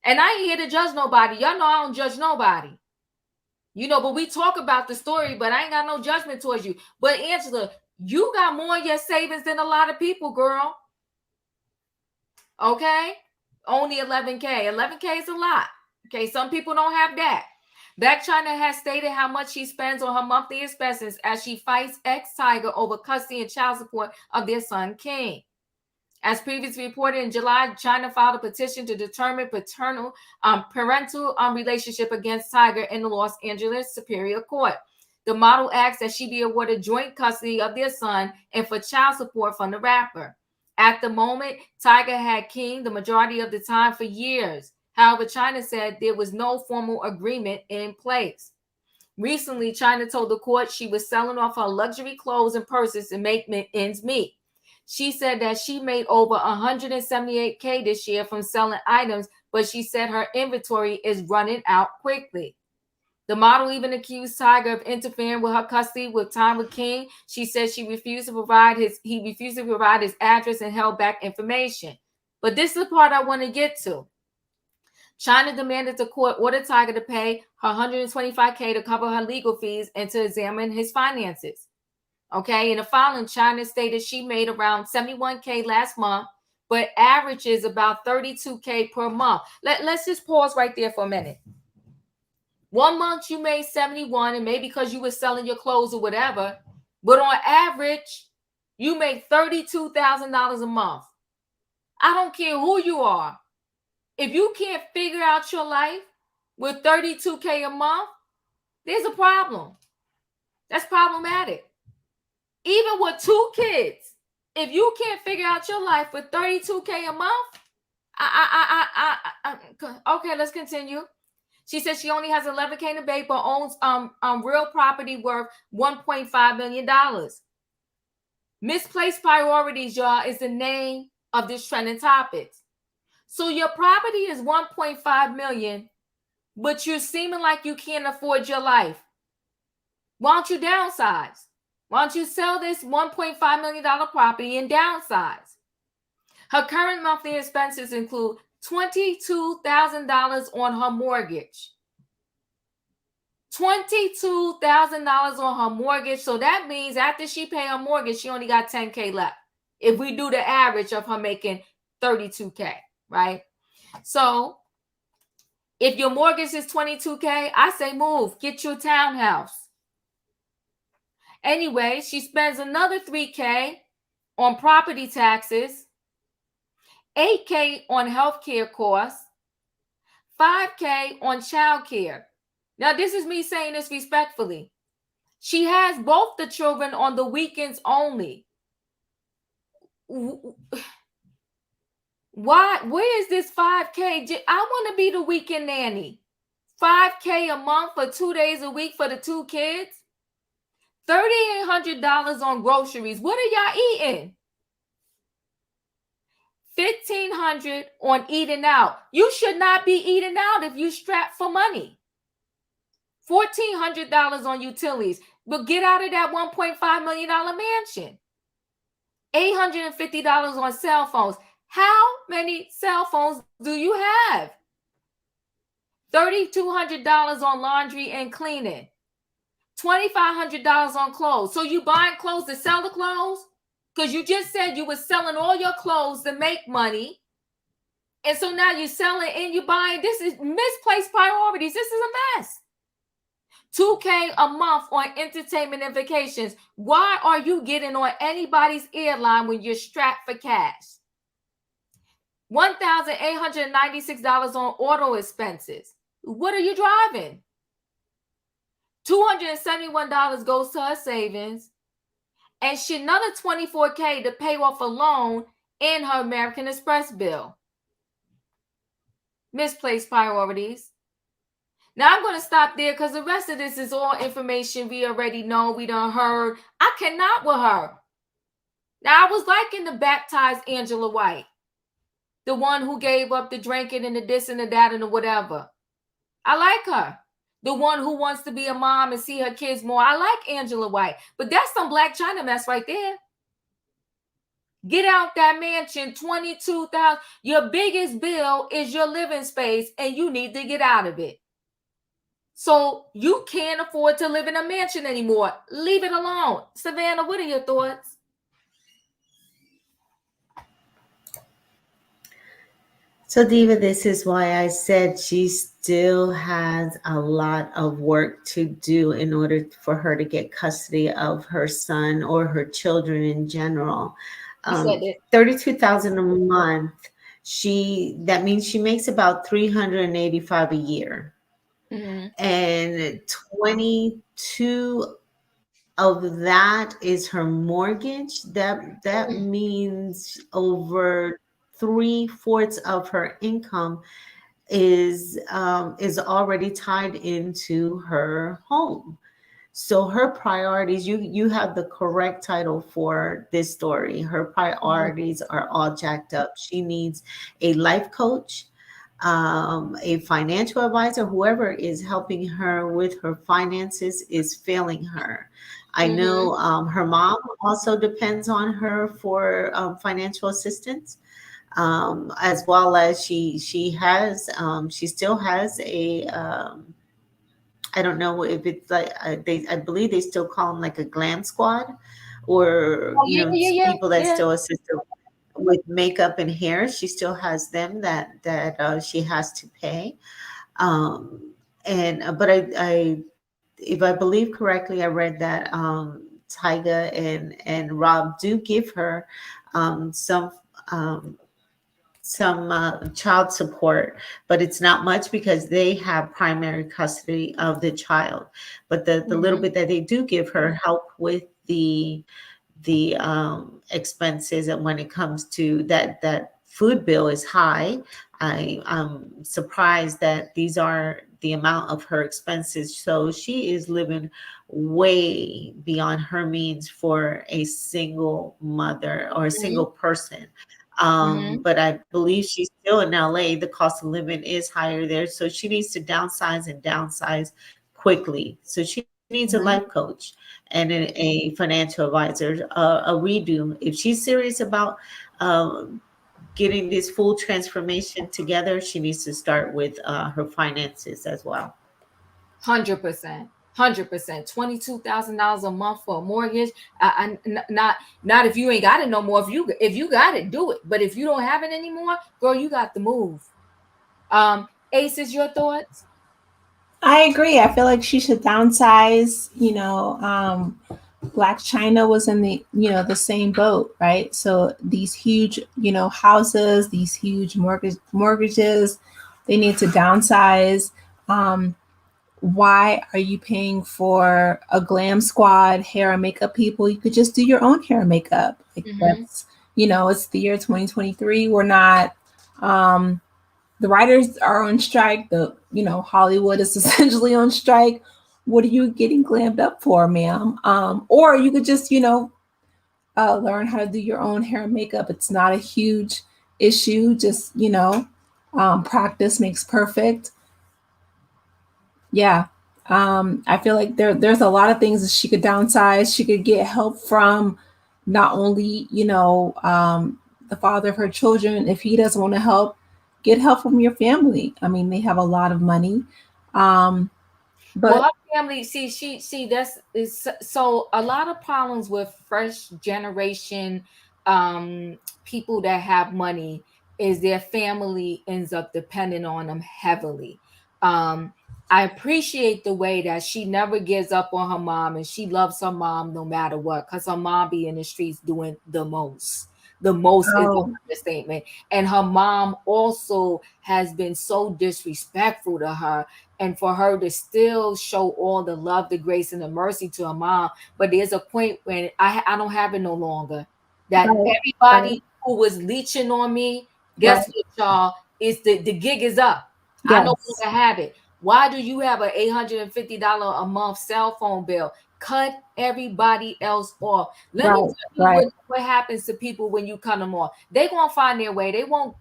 and I ain't here to judge nobody. Y'all know I don't judge nobody. You know, but we talk about the story, but I ain't got no judgment towards you. But Angela, you got more in your savings than a lot of people, girl. Okay? Only 11K. 11K is a lot. Okay, some people don't have that. Blac Chyna has stated how much she spends on her monthly expenses as she fights ex-Tiger over custody and child support of their son, King. As previously reported in July, Chyna filed a petition to determine parental relationship against Tiger in the Los Angeles Superior Court. The model asked that she be awarded joint custody of their son and for child support from the rapper. At the moment, Tiger had King the majority of the time for years. However, Chyna said there was no formal agreement in place. Recently, Chyna told the court she was selling off her luxury clothes and purses to make ends meet. She said that she made over $178K this year from selling items, but she said her inventory is running out quickly. The model even accused Tiger of interfering with her custody with time with King. She said he refused to provide his address and held back information. But this is the part I want to get to. Chyna demanded the court order Tiger to pay her $125K to cover her legal fees and to examine his finances. Okay, in the filing, Chyna stated she made around $71K last month, but averages about $32K per month. Let's just pause right there for a minute. 1 month you made 71, and maybe because you were selling your clothes or whatever, but on average, you make $32,000 a month. I don't care who you are. If you can't figure out your life with $32K a month, there's a problem. That's problematic. Even with 2 kids, if you can't figure out your life with $32K a month, okay, let's continue. She says she only has 11K in the bank, but owns real property worth $1.5 million. Misplaced priorities, y'all, is the name of this trending topic. So your property is $1.5 million, but you're seeming like you can't afford your life. Why don't you downsize? Why don't you sell this $1.5 million property and downsize? Her current monthly expenses include $22,000 on her mortgage. $22,000 on her mortgage. So that means after she paid her mortgage, she only got $10K left. If we do the average of her making $32K, right? So if your mortgage is $22K, I say move, get you a townhouse. Anyway, she spends another $3K on property taxes, $8K on healthcare costs, $5K on childcare. Now, this is me saying this respectfully. She has both the children on the weekends only. Why? Where is this $5K? I want to be the weekend nanny. $5K a month for 2 days a week for the 2 kids. $3,800 on groceries. What are y'all eating? $1,500 on eating out. You should not be eating out if you strapped for money. $1,400 on utilities. But get out of that $1.5 million mansion. $850 on cell phones. How many cell phones do you have? $3,200 on laundry and cleaning. $2,500 on clothes. So you buying clothes to sell the clothes? Because you just said you were selling all your clothes to make money. And so now you're selling and you're buying. This is misplaced priorities. This is a mess. $2K a month on entertainment and vacations. Why are you getting on anybody's airline when you're strapped for cash? $1,896 on auto expenses. What are you driving? $271 goes to her savings, and she another $24K to pay off a loan in her American Express bill. Misplaced priorities. Now I'm going to stop there because the rest of this is all information we already know, we done heard. I cannot with her. Now I was liking the baptized Angela White, the one who gave up the drinking and the this and the that and the whatever. I like her. The one who wants to be a mom and see her kids more. I like Angela White. But that's some Blac Chyna mess right there. Get out that mansion, 22,000. Your biggest bill is your living space, and you need to get out of it. So you can't afford to live in a mansion anymore. Leave it alone. Savannah, what are your thoughts? So, Diva, this is why I said she still has a lot of work to do in order for her to get custody of her son or her children in general. $32,000 a month. That means she makes about $385 a year, and 22 of that is her mortgage. That means over 3/4 of her income is already tied into her home. So her priorities, you have the correct title for this story. Her priorities are all jacked up. She needs a life coach, a financial advisor. Whoever is helping her with her finances is failing her. I know her mom also depends on her for financial assistance, as well as she still has a I don't know if it's like I believe they still call them like a glam squad, or people that still assist her with makeup and hair. She still has them that she has to pay. But if I believe correctly, I read that Tyga and Rob do give her some child support, but it's not much because they have primary custody of the child. But the little bit that they do give her help with the expenses, and when it comes to that food bill is high. I'm surprised that these are the amount of her expenses. So she is living way beyond her means for a single mother or a single person. But I believe she's still in LA. The cost of living is higher there. So she needs to downsize and downsize quickly. So she needs a life coach and a financial advisor, a redo. If she's serious about getting this full transformation together, she needs to start with her finances as well. 100%. 100%. $22,000 a month for a mortgage. Not if you ain't got it no more. If you got it, do it. But if you don't have it anymore, girl, you got to move. Ace, is your thoughts? I agree. I feel like she should downsize. Blac Chyna was in the same boat, right? So these huge, houses, these huge mortgages, they need to downsize. Why are you paying for a glam squad, hair and makeup people? You could just do your own hair and makeup. That's, it's the year 2023. We're not, the writers are on strike. Hollywood is essentially on strike. What are you getting glammed up for, ma'am? Or you could just, learn how to do your own hair and makeup. It's not a huge issue. Just, practice makes perfect. Yeah. I feel like there's a lot of things that she could downsize. She could get help from not only, the father of her children. If he doesn't want to help, get help from your family. I mean, they have a lot of money. But her family, so a lot of problems with first generation people that have money is their family ends up depending on them heavily. I appreciate the way that she never gives up on her mom, and she loves her mom no matter what, because her mom be in the streets doing the most. The most is an understatement. And her mom also has been so disrespectful to her. And for her to still show all the love, the grace, and the mercy to her mom. But there's a point when I don't have it no longer. That everybody who was leeching on me, guess what, y'all? Is the gig is up. Yes. I no longer have it. Why do you have an $850 a month cell phone bill? Cut everybody else off. Let me tell you what happens to people when you cut them off. They're gonna find their way. They won't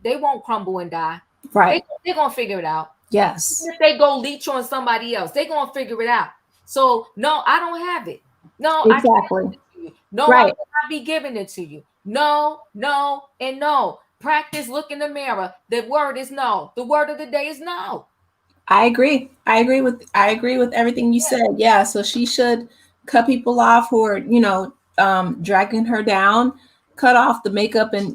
crumble and die. Right. They're gonna figure it out. Yes. Even if they go leech on somebody else, they're gonna figure it out. So no, I don't have it. No, exactly. I can't give it to you. No, I will not be giving it to you. no, no, and no. Practice, look in the mirror. The word is no. The word of the day is no. I agree. I agree with everything you said. Yeah. So she should cut people off who are, dragging her down, cut off the makeup and,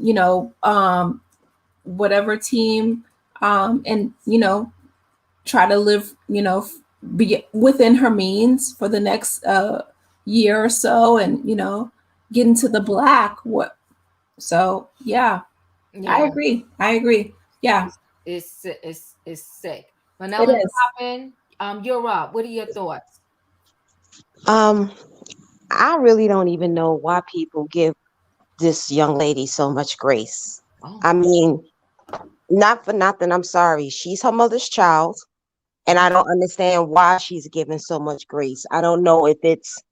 whatever team, and, try to live, be within her means for the next year or so, and, get into the black. So yeah, I agree. Yeah, It's sick. it Vanilla is. Poppin, you're up. What are your thoughts? I really don't even know why people give this young lady so much grace. Oh. I mean, not for nothing, I'm sorry. She's her mother's child, and I don't understand why she's given so much grace. I don't know if it's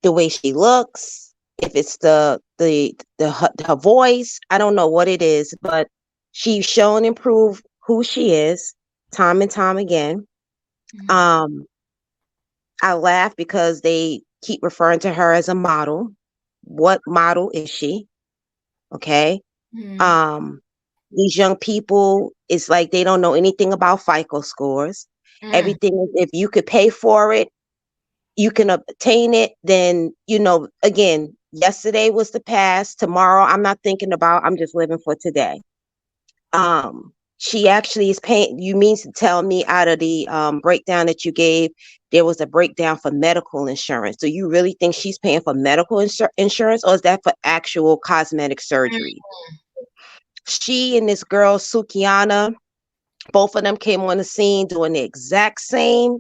the way she looks, if it's her voice. I don't know what it is, but she's shown and proved who she is time and time again. I laugh because they keep referring to her as a model. What model is she? Okay. These young people, it's like they don't know anything about FICO scores. Everything, if you could pay for it, you can obtain it. Then, again, yesterday was the past. Tomorrow, I'm not thinking about, I'm just living for today. She actually is paying. You mean to tell me out of the breakdown that you gave, there was a breakdown for medical insurance? Do you really think she's paying for medical insurance, or is that for actual cosmetic surgery? She and this girl, Sukiana, both of them came on the scene doing the exact same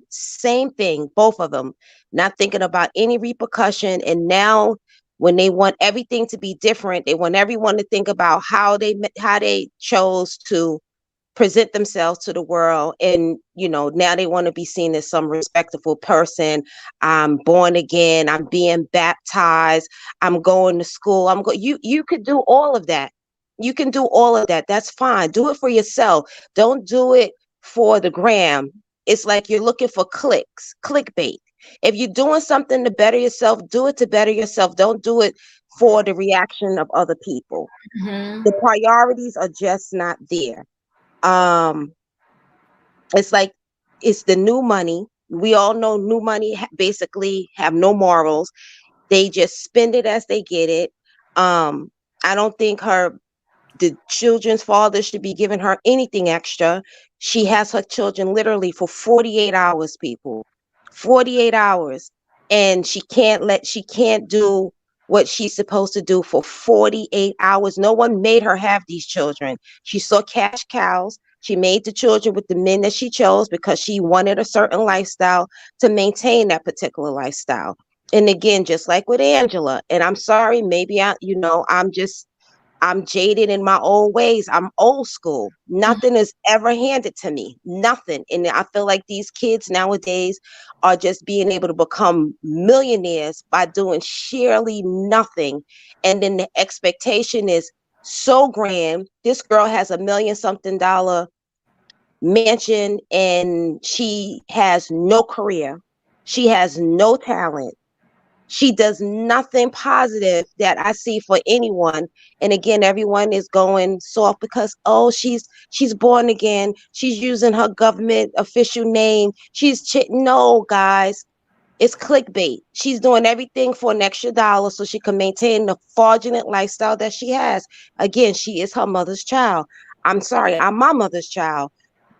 thing. Both of them not thinking about any repercussion. And now when they want everything to be different, they want everyone to think about how they chose to present themselves to the world. And, now they want to be seen as some respectable person. I'm born again. I'm being baptized. I'm going to school. You could do all of that. You can do all of that. That's fine. Do it for yourself. Don't do it for the gram. It's like you're looking for clicks, clickbait. If you're doing something to better yourself, do it to better yourself. Don't do it for the reaction of other people. The priorities are just not there. It's like it's the new money. We all know new money basically have no morals. They just spend it as they get it. I don't think the children's father should be giving her anything extra. She has her children literally for 48 hours, people. 48 hours. And she can't do what she's supposed to do for 48 hours. No one made her have these children. She saw cash cows. She made the children with the men that she chose because she wanted a certain lifestyle to maintain that particular lifestyle. And again, just like with Angela, and I'm sorry, maybe I'm jaded in my old ways. I'm old school. Nothing is ever handed to me. Nothing. And I feel like these kids nowadays are just being able to become millionaires by doing sheerly nothing. And then the expectation is so grand. This girl has $1 million something dollar mansion and she has no career. She has no talent. She does nothing positive that I see for anyone. And again, everyone is going soft because, she's born again. She's using her government official name. No, guys, it's clickbait. She's doing everything for an extra dollar so she can maintain the fraudulent lifestyle that she has. Again, she is her mother's child. I'm sorry, I'm my mother's child.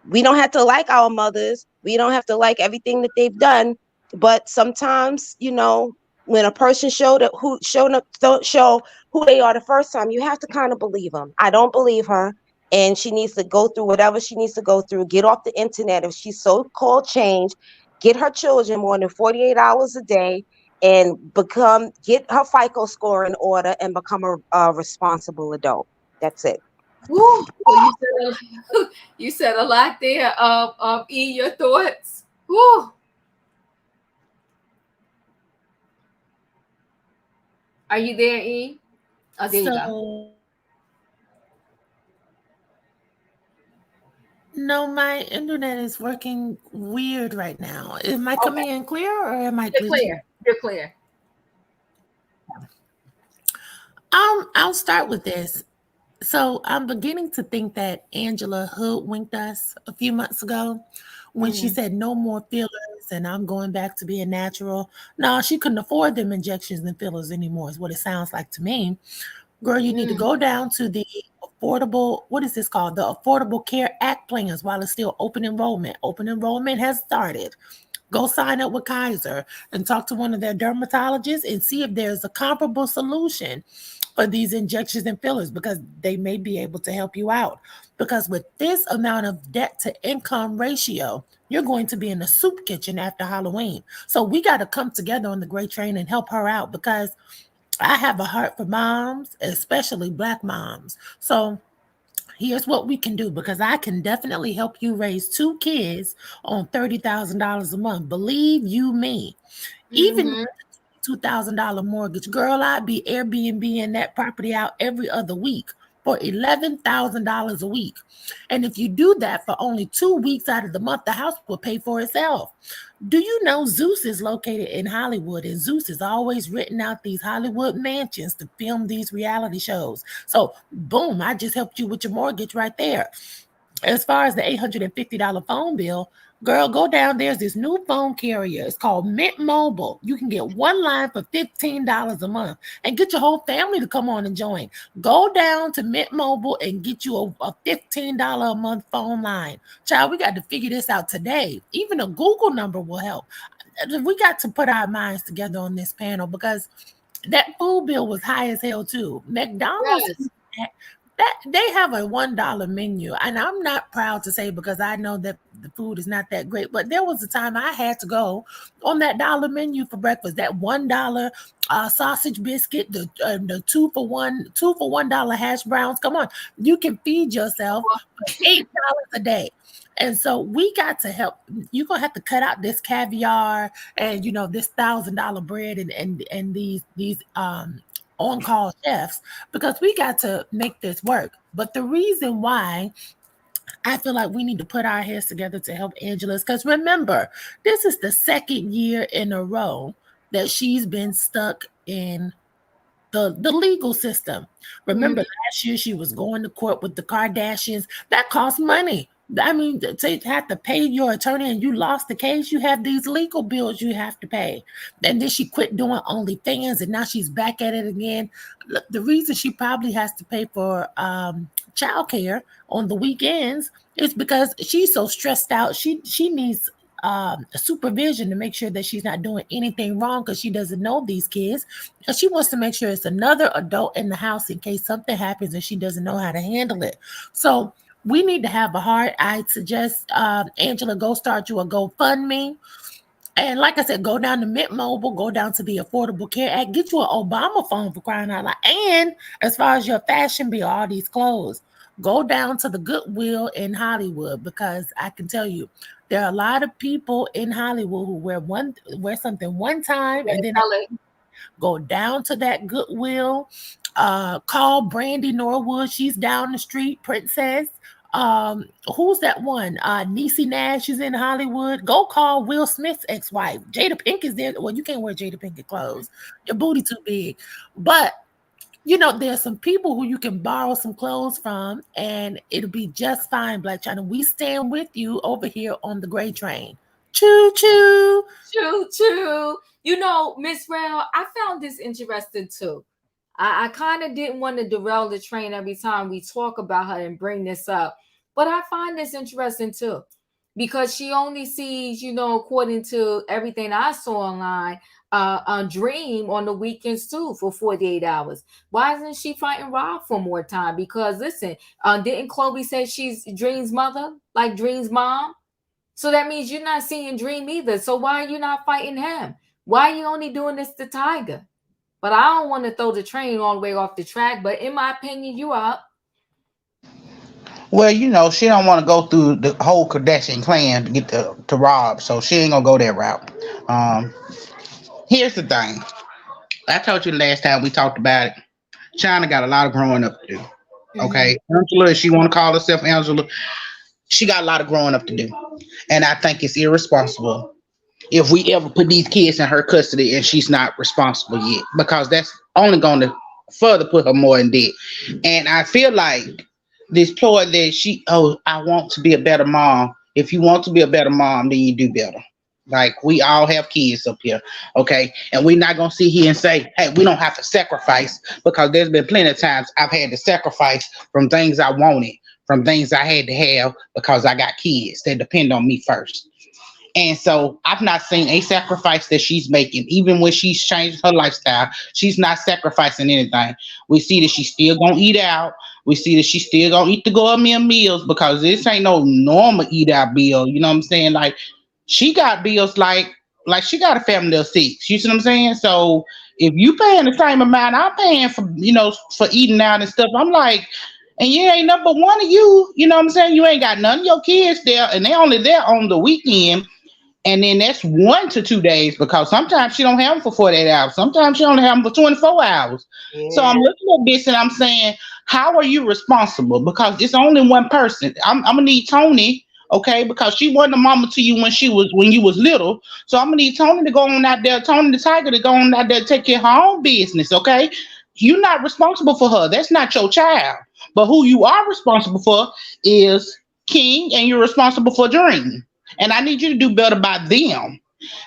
We don't have to like our mothers. We don't have to like everything that they've done. But sometimes, when a person don't show who they are the first time, you have to kind of believe them. I don't believe her, and she needs to go through whatever she needs to go through. Get off the internet if she's so-called changed. Get her children more than 48 hours a day, and get her FICO score in order and become a responsible adult. That's it. Woo. You said a lot there. E, your thoughts? Woo. Are you there, E? Oh, there you go. No, my internet is working weird right now. Am I coming in clear or am I glitching? You're clear. I'll start with this. So I'm beginning to think that Angela hoodwinked us a few months ago when she said no more fillers and I'm going back to being natural. No, she couldn't afford them injections and fillers anymore, is what it sounds like to me. Girl, you need to go down to the affordable, what is this called? The Affordable Care Act plans while it's still open enrollment. Open enrollment has started. Go sign up with Kaiser and talk to one of their dermatologists and see if there's a comparable solution for these injections and fillers, because they may be able to help you out. Because with this amount of debt to income ratio, you're going to be in the soup kitchen after Halloween. So we got to come together on the Great Train and help her out, because I have a heart for moms, especially Black moms. So here's what we can do, because I can definitely help you raise 2 kids on $30,000 a month. Believe you me, even with a $2,000 mortgage, girl, I'd be Airbnb-ing that property out every other week for $11,000 a week. And if you do that for only 2 weeks out of the month, the house will pay for itself. Do you know Zeus is located in Hollywood, and Zeus has always written out these Hollywood mansions to film these reality shows? So boom, I just helped you with your mortgage right there. As far as the $850 phone bill, girl, go down. There's this new phone carrier. It's called Mint Mobile. You can get one line for $15 a month and get your whole family to come on and join. Go down to Mint Mobile and get you a $15 a month phone line. Child, we got to figure this out today. Even a Google number will help. We got to put our minds together on this panel, because that food bill was high as hell too. McDonald's, that they have a $1 menu, and I'm not proud to say, because I know that the food is not that great, but there was a time I had to go on that dollar menu for breakfast. That $1 sausage biscuit, the two for $1 hash browns. Come on, you can feed yourself for $8 a day. And so we got to help. You're gonna have to cut out this caviar and this $1,000 bread and these on-call chefs, because we got to make this work. But the reason why I feel like we need to put our heads together to help Angela is because, remember, this is the second year in a row that she's been stuck in the legal system. Remember, last year she was going to court with the Kardashians. That costs money. I mean, to have to pay your attorney and you lost the case, you have these legal bills you have to pay. And then she quit doing OnlyFans and now she's back at it again. Look, the reason she probably has to pay for childcare on the weekends is because she's so stressed out. She needs supervision to make sure that she's not doing anything wrong, because she doesn't know these kids. And she wants to make sure it's another adult in the house in case something happens and she doesn't know how to handle it. So we need to have a heart. I'd suggest Angela, go start you a GoFundMe. And like I said, go down to Mint Mobile, go down to the Affordable Care Act, get you an Obama phone, for crying out loud. And as far as your fashion bill, all these clothes, go down to the Goodwill in Hollywood, because I can tell you, there are a lot of people in Hollywood who wear something one time and then go down to that Goodwill. Call Brandy Norwood. She's down the street. Princess. Who's that one? Niecy Nash is in Hollywood. Go call Will Smith's ex-wife. Jada Pinkett is there. Well, you can't wear Jada Pinkett clothes. Your booty too big. But there's some people who you can borrow some clothes from, and it'll be just fine, Blac Chyna. We stand with you over here on the Great Train. Choo choo. Choo choo. Miss Rail, I found this interesting too. I kind of didn't want to derail the train every time we talk about her and bring this up, but I find this interesting too, because she only sees, according to everything I saw online, a Dream on the weekends too for 48 hours. Why isn't she fighting Rob for more time? Because listen, didn't Chloe say she's Dream's mother, like Dream's mom? So that means you're not seeing Dream either. So why are you not fighting him? Why are you only doing this to Tiger? But I don't want to throw the train all the way off the track. But in my opinion, you up. Well, she don't want to go through the whole Kardashian clan to get to Rob, so she ain't gonna go that route. Here's the thing. I told you last time we talked about it. Chyna got a lot of growing up to do. Okay, Angela, if she want to call herself Angela, she got a lot of growing up to do, and I think it's irresponsible if we ever put these kids in her custody and she's not responsible yet, because that's only going to further put her more in debt. And I feel like this ploy that I want to be a better mom. If you want to be a better mom, then you do better. Like, we all have kids up here, okay? And we're not gonna sit here and say, hey, we don't have to sacrifice, because there's been plenty of times I've had to sacrifice from things I wanted, from things I had to have because I got kids that depend on me first. And so I've not seen a sacrifice that she's making, even when she's changed her lifestyle. She's not sacrificing anything. We see that she's still gonna eat out. We see that she's still gonna eat the gourmet meals, because this ain't no normal eat out bill. You know what I'm saying? Like, she got bills like she got a family of six. You see what I'm saying? So if you paying the same amount I'm paying for, for eating out and stuff, I'm like, and you ain't number one of you. You know what I'm saying? You ain't got none of your kids there, and they only there on the weekend. And then that's 1 to 2 days, because sometimes she don't have them for 48 hours. Sometimes she only have them for 24 hours. Yeah. So I'm looking at this and I'm saying, how are you responsible? Because it's only one person. I'm gonna need Tony, okay? Because she wasn't a mama to you when you was little. So I'm gonna need Tony to go on out there, Tony the Tiger to go on out there and take care of her own business, okay? You're not responsible for her. That's not your child. But who you are responsible for is King, and you're responsible for Dream. And I need you to do better by them.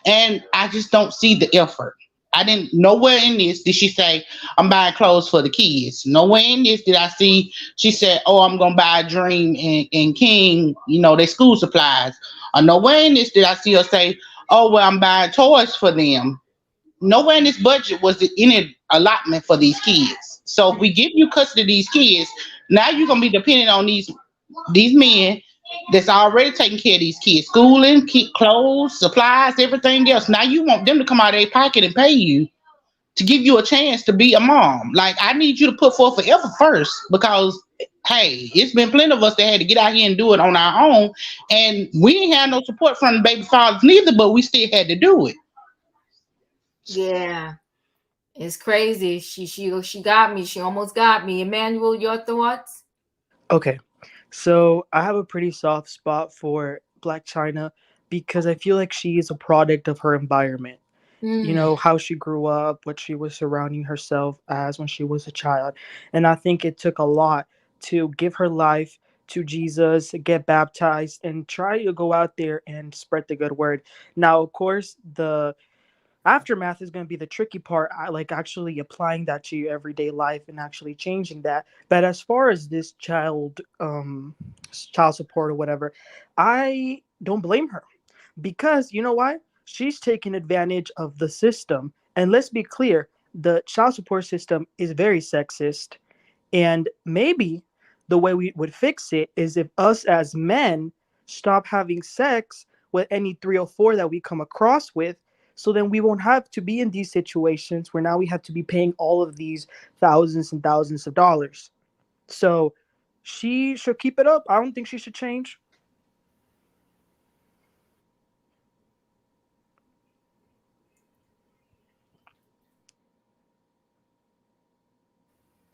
And I just don't see the effort. I didn't, nowhere in this did she say, I'm buying clothes for the kids. Nowhere in this did I see she said, oh, I'm going to buy Dream and King, their school supplies. Or nowhere in this did I see her say, oh, well, I'm buying toys for them. Nowhere in this budget was there any allotment for these kids. So if we give you custody of these kids, now you're going to be dependent on these men that's already taking care of these kids, schooling, clothes, supplies, everything else. Now you want them to come out of their pocket and pay you to give you a chance to be a mom. Like, I need you to put forth an effort first, because, hey, it's been plenty of us that had to get out here and do it on our own, and we didn't have no support from the baby fathers neither, but we still had to do it. Yeah, it's crazy. She got me. She almost got me. Emmanuel, your thoughts? Okay. So I have a pretty soft spot for Blac Chyna, because I feel like she is a product of her environment. How she grew up, what she was surrounding herself as when she was a child. And I think it took a lot to give her life to Jesus, get baptized, and try to go out there and spread the good word. Now, of course, the aftermath is going to be the tricky part, like actually applying that to your everyday life and actually changing that. But as far as this child support or whatever, I don't blame her, because you know why? She's taking advantage of the system. And let's be clear, the child support system is very sexist. And maybe the way we would fix it is if us as men stop having sex with any 3 or 4 that we come across with. So then we won't have to be in these situations where now we have to be paying all of these thousands and thousands of dollars. So she should keep it up. I don't think she should change.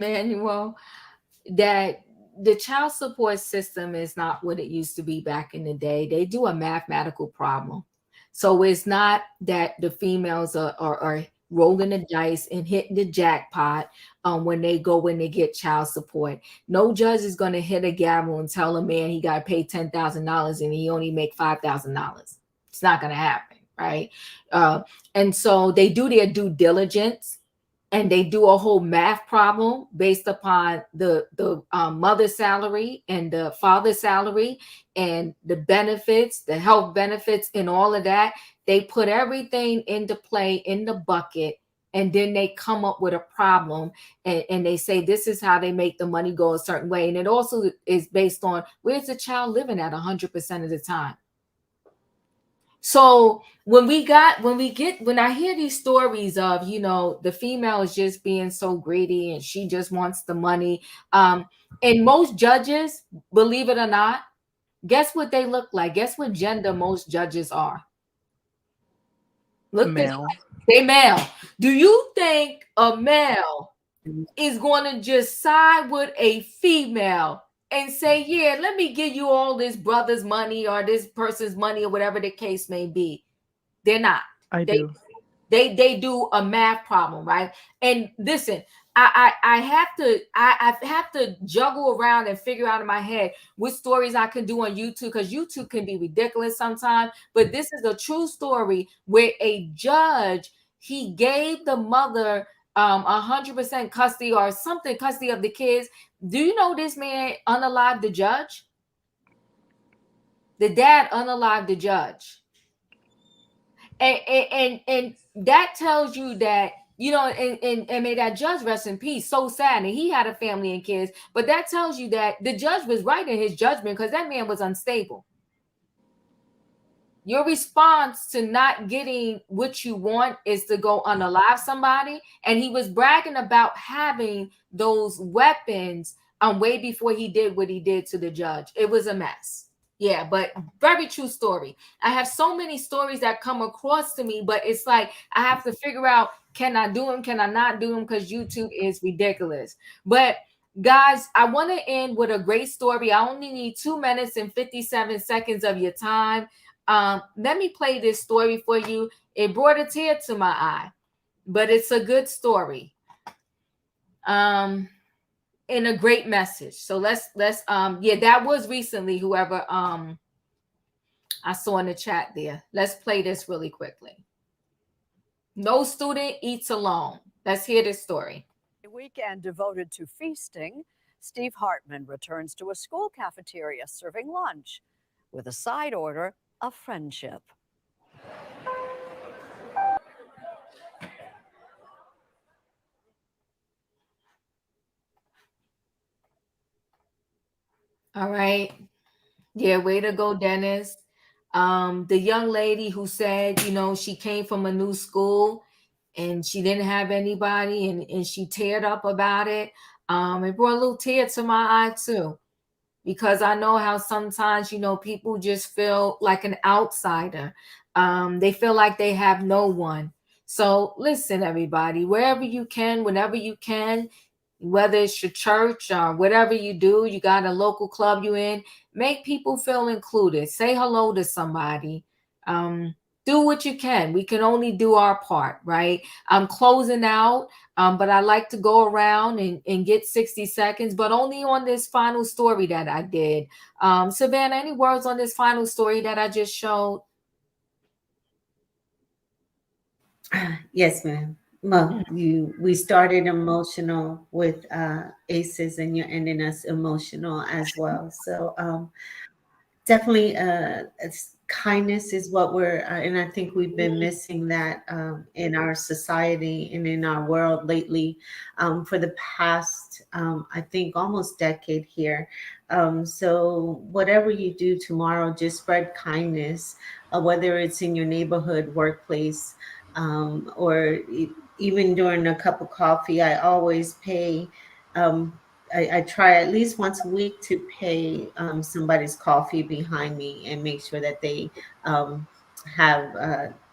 Manuel, that the child support system is not what it used to be back in the day. They do a mathematical problem. So it's not that the females are rolling the dice and hitting the jackpot when they get child support. No judge is going to hit a gavel and tell a man he got to pay $10,000 and he only make $5,000. It's not going to happen, right? And so they do their due diligence. And they do a whole math problem based upon the mother's salary and the father's salary and the benefits, the health benefits, and all of that. They put everything into play in the bucket, and then they come up with a problem, and they say this is how they make the money go a certain way. And it also is based on where's the child living at 100% of the time. So when I hear these stories of, the female is just being so greedy and she just wants the money. And most judges, believe it or not, guess what they look like? Guess what gender most judges are? Look, male. They male. Do you think a male is going to just side with a female and say, yeah, let me give you all this brother's money or this person's money or whatever the case may be? They're not. They do a math problem, right? And listen, I have to juggle around and figure out in my head what stories I can do on YouTube, because YouTube can be ridiculous sometimes. But this is a true story where a judge, he gave the mother 100% custody or something, custody of the kids. Do you know this man unalived the judge? The dad unalived the judge. And that tells you that, you know, and may that judge rest in peace. So sad. And he had a family and kids, but that tells you that the judge was right in his judgment, because that man was unstable. Your response to not getting what you want is to go unalive somebody. And he was bragging about having those weapons way before he did what he did to the judge. It was a mess. Yeah, but very true story. I have so many stories that come across to me, but it's like I have to figure out, can I do them? Can I not do them? Because YouTube is ridiculous. But guys, I want to end with a great story. I only need 2 minutes and 57 seconds of your time. Let me play this story for you. It brought a tear to my eye, but it's a good story. And a great message. So let's yeah, that was recently, whoever I saw in the chat there. Let's play this really quickly. No student eats alone. Let's hear this story. A weekend devoted to feasting, Steve Hartman returns to a school cafeteria serving lunch with a side order of friendship. All right. Yeah, way to go, Dennis. The young lady who said, you know, she came from a new school and she didn't have anybody, and she teared up about it. It brought a little tear to my eye too, because I know how sometimes, you know, people just feel like an outsider. They feel like they have no one. So listen, everybody, wherever you can, whenever you can, whether it's your church or whatever you do, you got a local club you in, make people feel included. Say hello to somebody. Do what you can. We can only do our part, right? I'm closing out, but I like to go around and get 60 seconds, but only on this final story that I did. Savannah, any words on this final story that I just showed? Yes, ma'am. Well, we started emotional with ACEs, and you're ending us emotional as well. So definitely kindness is what we're, and I think we've been missing that in our society and in our world lately for the past, I think, almost decade here. So whatever you do tomorrow, just spread kindness, whether it's in your neighborhood, workplace, or even during a cup of coffee. I always pay, I try at least once a week to pay somebody's coffee behind me and make sure that they have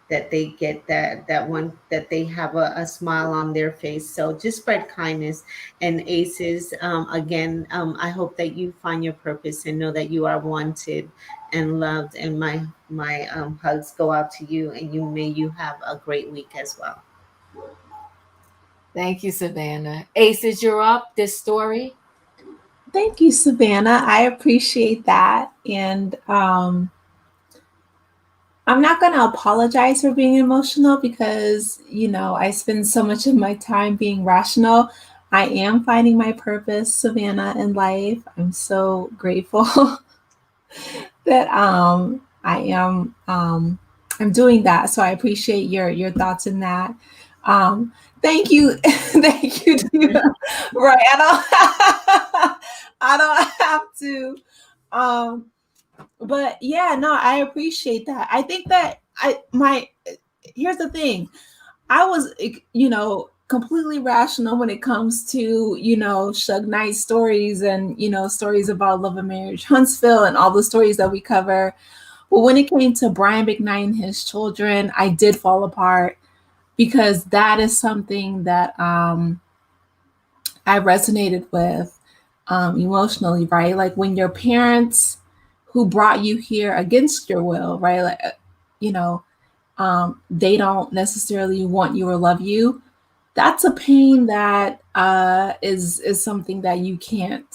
that they get that one, that they have a smile on their face. So just spread kindness. And ACEs, again, I hope that you find your purpose and know that you are wanted and loved. And my hugs go out to you, and may you have a great week as well. Thank you, Savannah. ACEs, you're up. This story. Thank you, Savannah. I appreciate that. And I'm not going to apologize for being emotional, because, you know, I spend so much of my time being rational. I am finding my purpose, Savannah, in life. I'm so grateful that I am I'm doing that. So I appreciate your thoughts in that. Thank you. Thank you. Right. I don't have to. But yeah, no, I appreciate that. I think that here's the thing. I was, you know, completely rational when it comes to, you know, Suge Knight stories and, you know, stories about Love and Marriage Huntsville and all the stories that we cover. But when it came to Brian McKnight and his children, I did fall apart, because that is something that I resonated with emotionally, right? Like when your parents who brought you here against your will, right? Like, you know, they don't necessarily want you or love you. That's a pain that is something that you can't,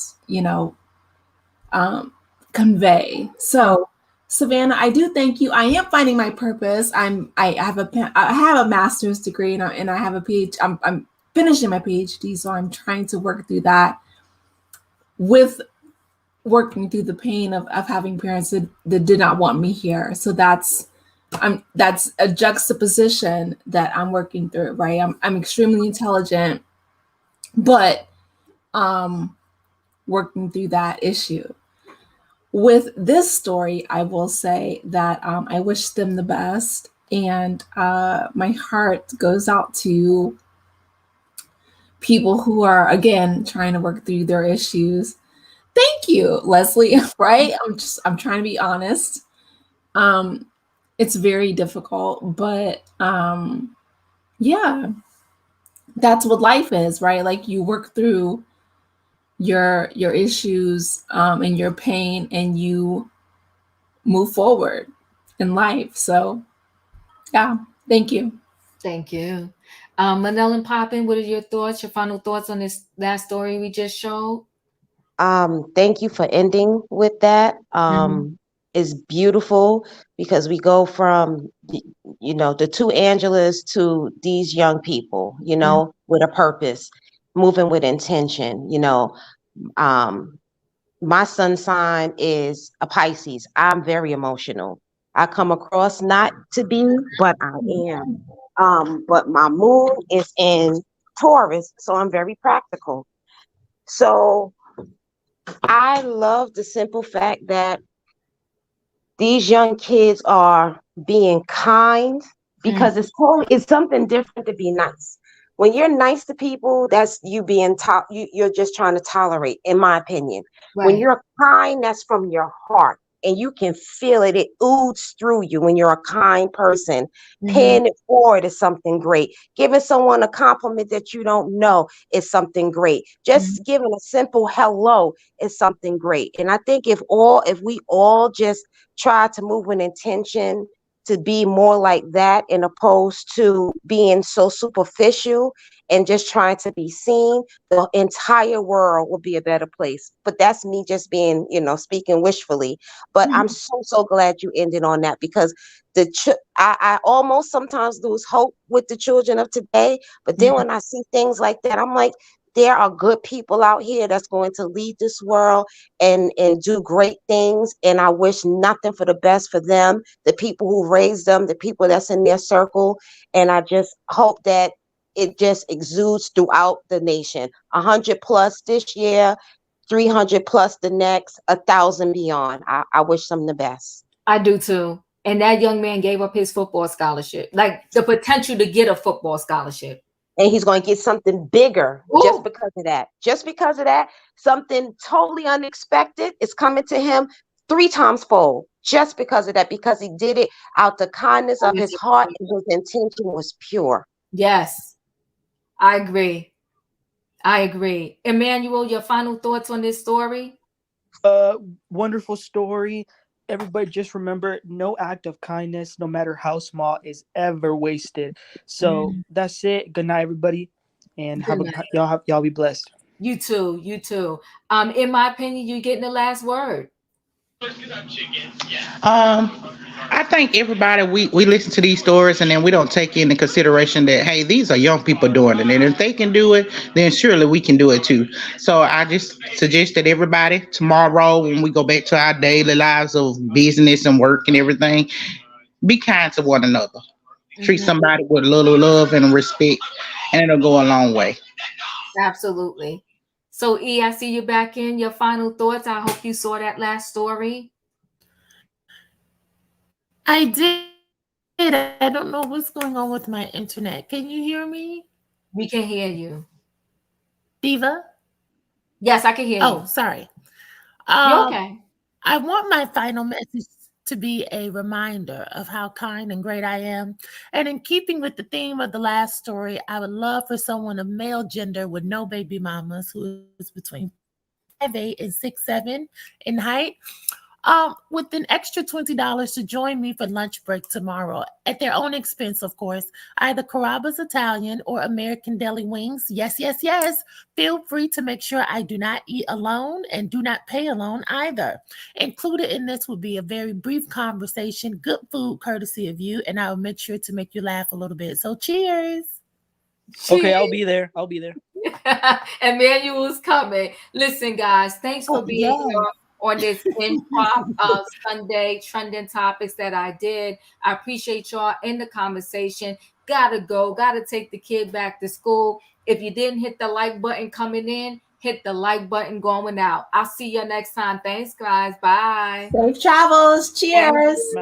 convey. So, Savannah, I do thank you. I am finding my purpose. I have a master's degree and I have a PhD. I'm finishing my PhD, so I'm trying to work through that with working through the pain of having parents that did not want me here. So that's a juxtaposition that I'm working through, right? I'm extremely intelligent, but working through that issue. With this story, I will say that I wish them the best, and my heart goes out to people who are, again, trying to work through their issues. Thank you, Leslie. Right? I'm trying to be honest. It's very difficult, but yeah, that's what life is, right? Like, you work through your issues and your pain, and you move forward in life. So yeah, thank you. Thank you. Manel and Poppin, what are your thoughts, your final thoughts on this last story we just showed? Thank you for ending with that. It's beautiful because we go from the two Angelas to these young people, with a purpose, moving with intention. My sun sign is a Pisces. I'm very emotional. I come across not to be, but I am. But my moon is in Taurus, so I'm very practical. So I love the simple fact that these young kids are being kind, because it's something different to be nice. When you're nice to people, that's you being you're just trying to tolerate, in my opinion. When you're kind, that's from your heart, and you can feel it. It oozes through you when you're a kind person. Paying it forward is something great. Giving someone a compliment that you don't know is something great. Just giving a simple hello is something great. And I think if we all just try to move with intention to be more like that, in opposed to being so superficial and just trying to be seen, the entire world will be a better place. But that's me just being, speaking wishfully. But I'm so glad you ended on that, because I almost sometimes lose hope with the children of today. But then when I see things like that, I'm like, there are good people out here that's going to lead this world and do great things. And I wish nothing for the best for them, the people who raised them, the people that's in their circle. And I just hope that it just exudes throughout the nation. 100 plus this year, 300 plus the next, 1,000 beyond. I wish them the best. I do too. And that young man gave up his football scholarship, like the potential to get a football scholarship. And he's going to get something bigger just because of that. Just because of that, something totally unexpected is coming to him 3 times fold. Just because of that, because he did it out the kindness of his heart, and his intention was pure. Yes, I agree. Emmanuel, your final thoughts on this story? Wonderful story. Everybody just remember, no act of kindness, no matter how small, is ever wasted. So that's it. Good night, everybody, and y'all be blessed. You too. In my opinion, you're getting the last word. I think everybody, we listen to these stories and then we don't take into consideration that, hey, these are young people doing it, and if they can do it, then surely we can do it too. So I just suggest that everybody, tomorrow when we go back to our daily lives of business and work and everything, be kind to one another. Treat somebody with a little love and respect, and it'll go a long way. Absolutely. So E, I see you back in. Your final thoughts. I hope you saw that last story. I did. I don't know what's going on with my internet. Can you hear me? We can hear you. Diva? Yes, I can hear you. Oh, sorry. You're okay. I want my final message to be a reminder of how kind and great I am. And in keeping with the theme of the last story, I would love for someone of male gender with no baby mamas, who is between 5'8" and 6'7" in height, with an extra $20 to join me for lunch break tomorrow at their own expense, of course. Either Carrabba's Italian or American Deli Wings. Yes, yes, yes. Feel free to make sure I do not eat alone and do not pay alone either. Included in this will be a very brief conversation, good food courtesy of you, and I will make sure to make you laugh a little bit. So cheers. Okay, I'll be there. I'll be there. Emmanuel's coming. Listen, guys, thanks for being here on this improv Sunday trending topics that I did. I appreciate y'all in the conversation. Gotta go, gotta take the kid back to school. If you didn't hit the like button coming in, hit the like button going out. I'll see you next time. Thanks, guys. Bye. Safe travels. Cheers. Bye.